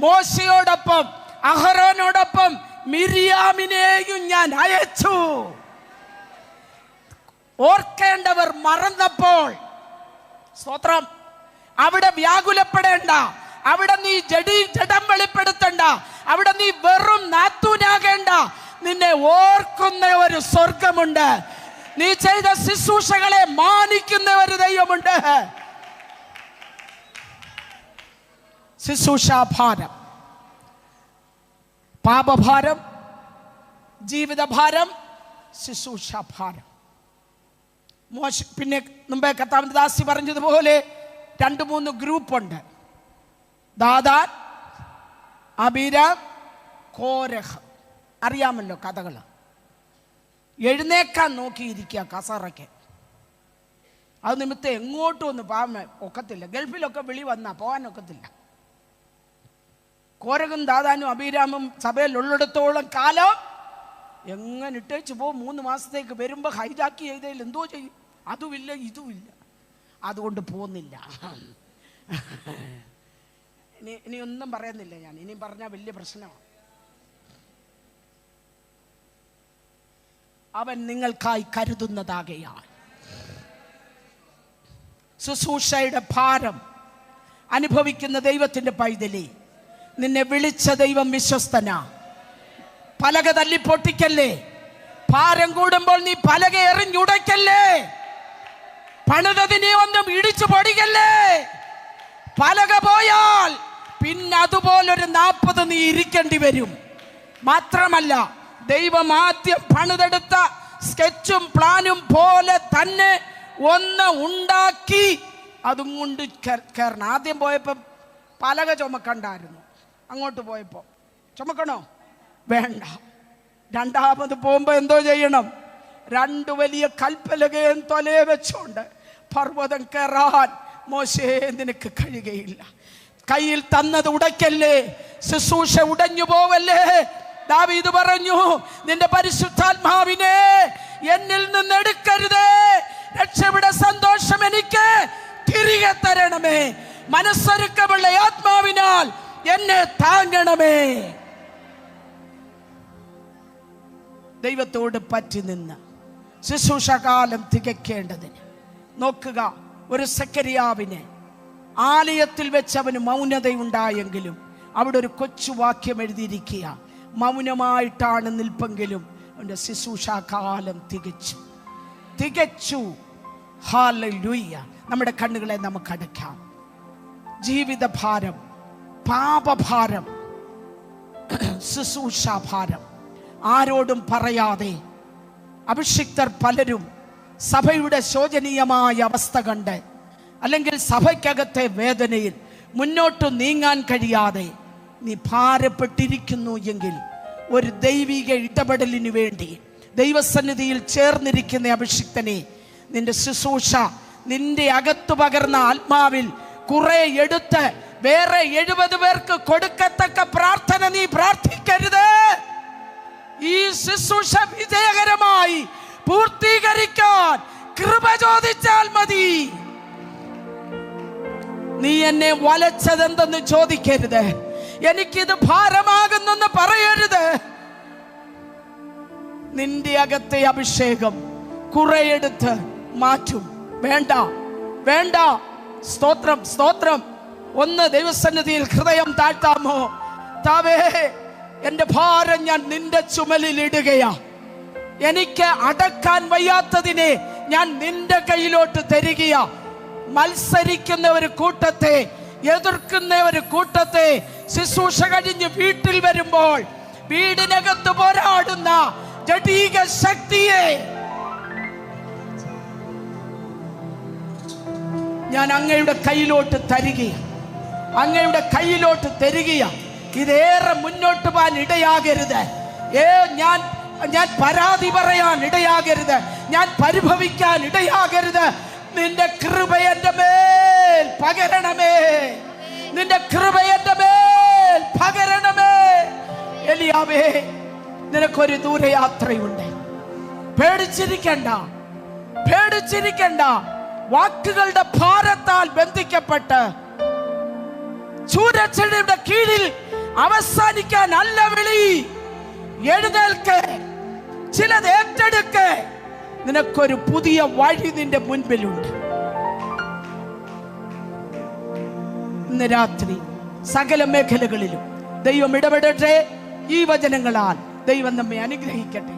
മോശയോടൊപ്പം അഹരോനോടൊപ്പം മിരിയാമിനെയും ഞാൻ അയച്ചു. ഓർക്കേണ്ടവർ മറന്നപ്പോൾ, സ്തോത്രം, അവിടെ വ്യാകുലപ്പെടേണ്ട, അവിടെ നീ ജഡം വെളിപ്പെടുത്തണ്ട, അവിടെ നീ വെറും നാത്തൂനാകേണ്ട. നിന്നെ ഓർക്കുന്ന ഒരു സ്വർഗമുണ്ട്. നീ ചെയ്ത ശുശ്രൂഷകളെ മാനിക്കുന്ന ഒരു ദൈവമുണ്ട്. ശുശ്രൂഷാഭാരം, പാപഭാരം, ജീവിതഭാരം, ശുശ്രൂഷാഭാരം. പിന്നെ മുമ്പേ കർത്താവിന്റെ ദാസി പറഞ്ഞതുപോലെ 2-3 ഗ്രൂപ്പുണ്ട്. ദാദാൻ, അബീരാം, കോരഹ്. അറിയാമല്ലോ കഥകൾ. എഴുന്നേക്കാൻ നോക്കിയിരിക്കുക കസറയ്ക്ക്. അത് നിമിത്തം എങ്ങോട്ടും ഒന്ന് പോകാൻ ഒക്കത്തില്ല. ഗൾഫിലൊക്കെ വിളി വന്നാൽ പോകാനൊക്കത്തില്ല. കോരഹും ദാദാനും അബീരാമും സഭയിൽ ഉള്ളിടത്തോളം കാലം എങ്ങനെ ഇട്ടേച്ച് പോകും. 3 മാസത്തേക്ക് വരുമ്പോൾ ഹൈജാക്ക് ചെയ്തതിൽ എന്തോ ചെയ്യും. അതുമില്ല ഇതുമില്ല, അതുകൊണ്ട് പോകുന്നില്ല. ഇനി ഒന്നും പറയുന്നില്ല ഞാൻ. ഇനിയും പറഞ്ഞാൽ വലിയ പ്രശ്നമാണ്. അവൻ നിങ്ങൾക്കായി കരുതുന്നതാകയാൽ ശുശ്രൂഷയുടെ ഭാരം അനുഭവിക്കുന്ന ദൈവത്തിന്റെ പൈതലേ, നിന്നെ വിളിച്ച ദൈവം വിശ്വസ്തനാ. പലക തല്ലി പൊട്ടിക്കല്ലേ. ഭാരം കൂടുമ്പോൾ നീ പലക എറിഞ്ഞുടയ്ക്കല്ലേ. പണിതതിനെ ഒന്നും ഇടിച്ചു പൊടിക്കല്ലേ. പലക പോയാൽ പിന്നെ അതുപോലൊരു 40 നീ ഇരിക്കേണ്ടി വരും. മാത്രമല്ല, ദൈവം ആദ്യം പണിതെടുത്ത സ്കെച്ചും പ്ലാനും പോലെ തന്നെ ഒന്ന് ഉണ്ടാക്കി അതും കൊണ്ട് കയറണം. ആദ്യം പോയപ്പോൾ പലക ചുമക്കണ്ടായിരുന്നു. അങ്ങോട്ട് പോയപ്പോൾ ചുമക്കണോ? വേണ്ട. രണ്ടാമത് പോകുമ്പോൾ എന്തോ ചെയ്യണം? 2 വലിയ കൽപ്പലകയും തൊലയെ വെച്ചോണ്ട് പർവ്വതം കയറാൻ മോശേ നിനക്ക് കഴിയുകയില്ല. കയ്യിൽ തന്നത് ഉടയ്ക്കല്ലേ, ശുശ്രൂഷ ഉടഞ്ഞു പോവല്ലേ. ദാവീദ് പറഞ്ഞു, നിന്റെ പരിശുദ്ധാത്മാവിനെ എന്നിൽ നിന്ന് എടുക്കരുതേ, രക്ഷയുടെ സന്തോഷം എനിക്ക് തിരികെ തരണമേ, മനസ്സൊരുക്കമുള്ള ആത്മാവിനാൽ എന്നെ താങ്ങണമേ. ദൈവത്തോട് പറ്റി നിന്ന് ശുശ്രൂഷകാലം തികയ്ക്കേണ്ടതിന് നോക്കുക. ഒരു സെക്കരിയാവിനെ ആലയത്തിൽ വെച്ച് അവന് മൗനതയുണ്ടായെങ്കിലും അവിടെ ഒരു കൊച്ചു വാക്യം എഴുതിയിരിക്കുക, മൗനമായിട്ടാണ് നിൽപ്പെങ്കിലും അവൻ്റെ ശുശ്രൂഷാകാലം തികച്ചു. ഹല്ലേലൂയ. നമ്മുടെ കണ്ണുകളെ നമുക്ക് അടയ്ക്കാം. ജീവിതഭാരം, പാപഭാരം, ശുശ്രൂഷാഭാരം ആരോടും പറയാതെ അഭിഷിക്തർ പലരും സഭയുടെ ശോചനീയമായ അവസ്ഥ കണ്ട്, അല്ലെങ്കിൽ സഭയ്ക്കകത്തെ വേദനയിൽ മുന്നോട്ട് നീങ്ങാൻ കഴിയാതെ നീ ഭാരപ്പെട്ടിരിക്കുന്നു എങ്കിൽ ഒരു ദൈവിക ഇടപെടലിനു വേണ്ടി ദൈവസന്നിധിയിൽ ചേർന്നിരിക്കുന്ന അഭിഷിക്തനെ, നിന്റെ ശുശ്രൂഷ നിന്റെ അകത്തു പകർന്ന ആത്മാവിൽ കുറെ എടുത്ത് വേറെ 70 പേർക്ക് കൊടുക്കത്തക്ക പ്രാർത്ഥന നീ പ്രാർത്ഥിക്കരുത്. ഈ ശുശ്രൂഷ വിജയകരമായി പൂർത്തീകരിക്കാൻ കൃപ ചോദിച്ചാൽ മതി. നീ എന്നെ വലച്ചതെന്തെന്ന് ചോദിക്കരുത്, എനിക്കിത് ഭാരമാകുന്നെന്ന് പറയരുത്. നിന്റെ അകത്തെ അഭിഷേകം കുറെ എടുത്ത് മാറ്റും. വേണ്ട, വേണ്ട. സ്തോത്രം, സ്തോത്രം. ഒന്ന് ദൈവസന്നിധിയിൽ ഹൃദയം താഴ്ത്താമോ? താവേ, എൻ്റെ ഭാരം ഞാൻ നിന്റെ ചുമലിൽ ഇടുകയാ. എനിക്ക് അടക്കാൻ വയ്യാത്തതിനെ ഞാൻ നിന്റെ കയ്യിലോട്ട് തരികയാ. മത്സരിക്കുന്ന ഒരു കൂട്ടത്തെ, എതിർക്കുന്ന ഒരു കൂട്ടത്തെ, ശുശ്രൂഷ കഴിഞ്ഞ് വീട്ടിൽ വരുമ്പോൾ വീടിനകത്ത് പോരാടുന്ന ജഡീക ശക്തിയെ ഞാൻ അങ്ങയുടെ കയ്യിലോട്ട് തരികയാ, അങ്ങയുടെ കയ്യിലോട്ട് തരികയാ. ഇതേറെ മുന്നോട്ട് പോകാൻ ഇടയാകരുത്. ഞാൻ പരാതി പറയാൻ ഇടയാകരുത്. ഞാൻ പരിഭവിക്കാൻ ഇടയാകരുത്. നിന്റെ കൃപ എൻ്റെ മേൽ പകരണമേ, നിന്റെ കൃപ എൻ്റെ മേൽ പകരണമേ. എലിയാവേ, നിനക്കൊരു ദൂരയാത്രയുണ്ട്. പേടിച്ചിരിക്കണ്ട, പേടിച്ചിരിക്കണ്ട. വാക്കുകളുടെ ഭാരത്താൽ ബന്ധിക്കപ്പെട്ട് ചൂരച്ചെടിയുടെ കീഴിൽ അവസാനിക്കാൻ അല്ല വിളി. എഴുന്നേൽക്ക്, ചിലത് ഏറ്റെടുക്ക്. നിനക്കൊരു പുതിയ വഴി നിന്റെ മുൻപിലുണ്ട്. ഇന്ന് രാത്രി സകല മേഖലകളിലും ദൈവം ഇടപെടട്ടെ. ഈ വചനങ്ങളാൽ ദൈവം നമ്മെ അനുഗ്രഹിക്കട്ടെ.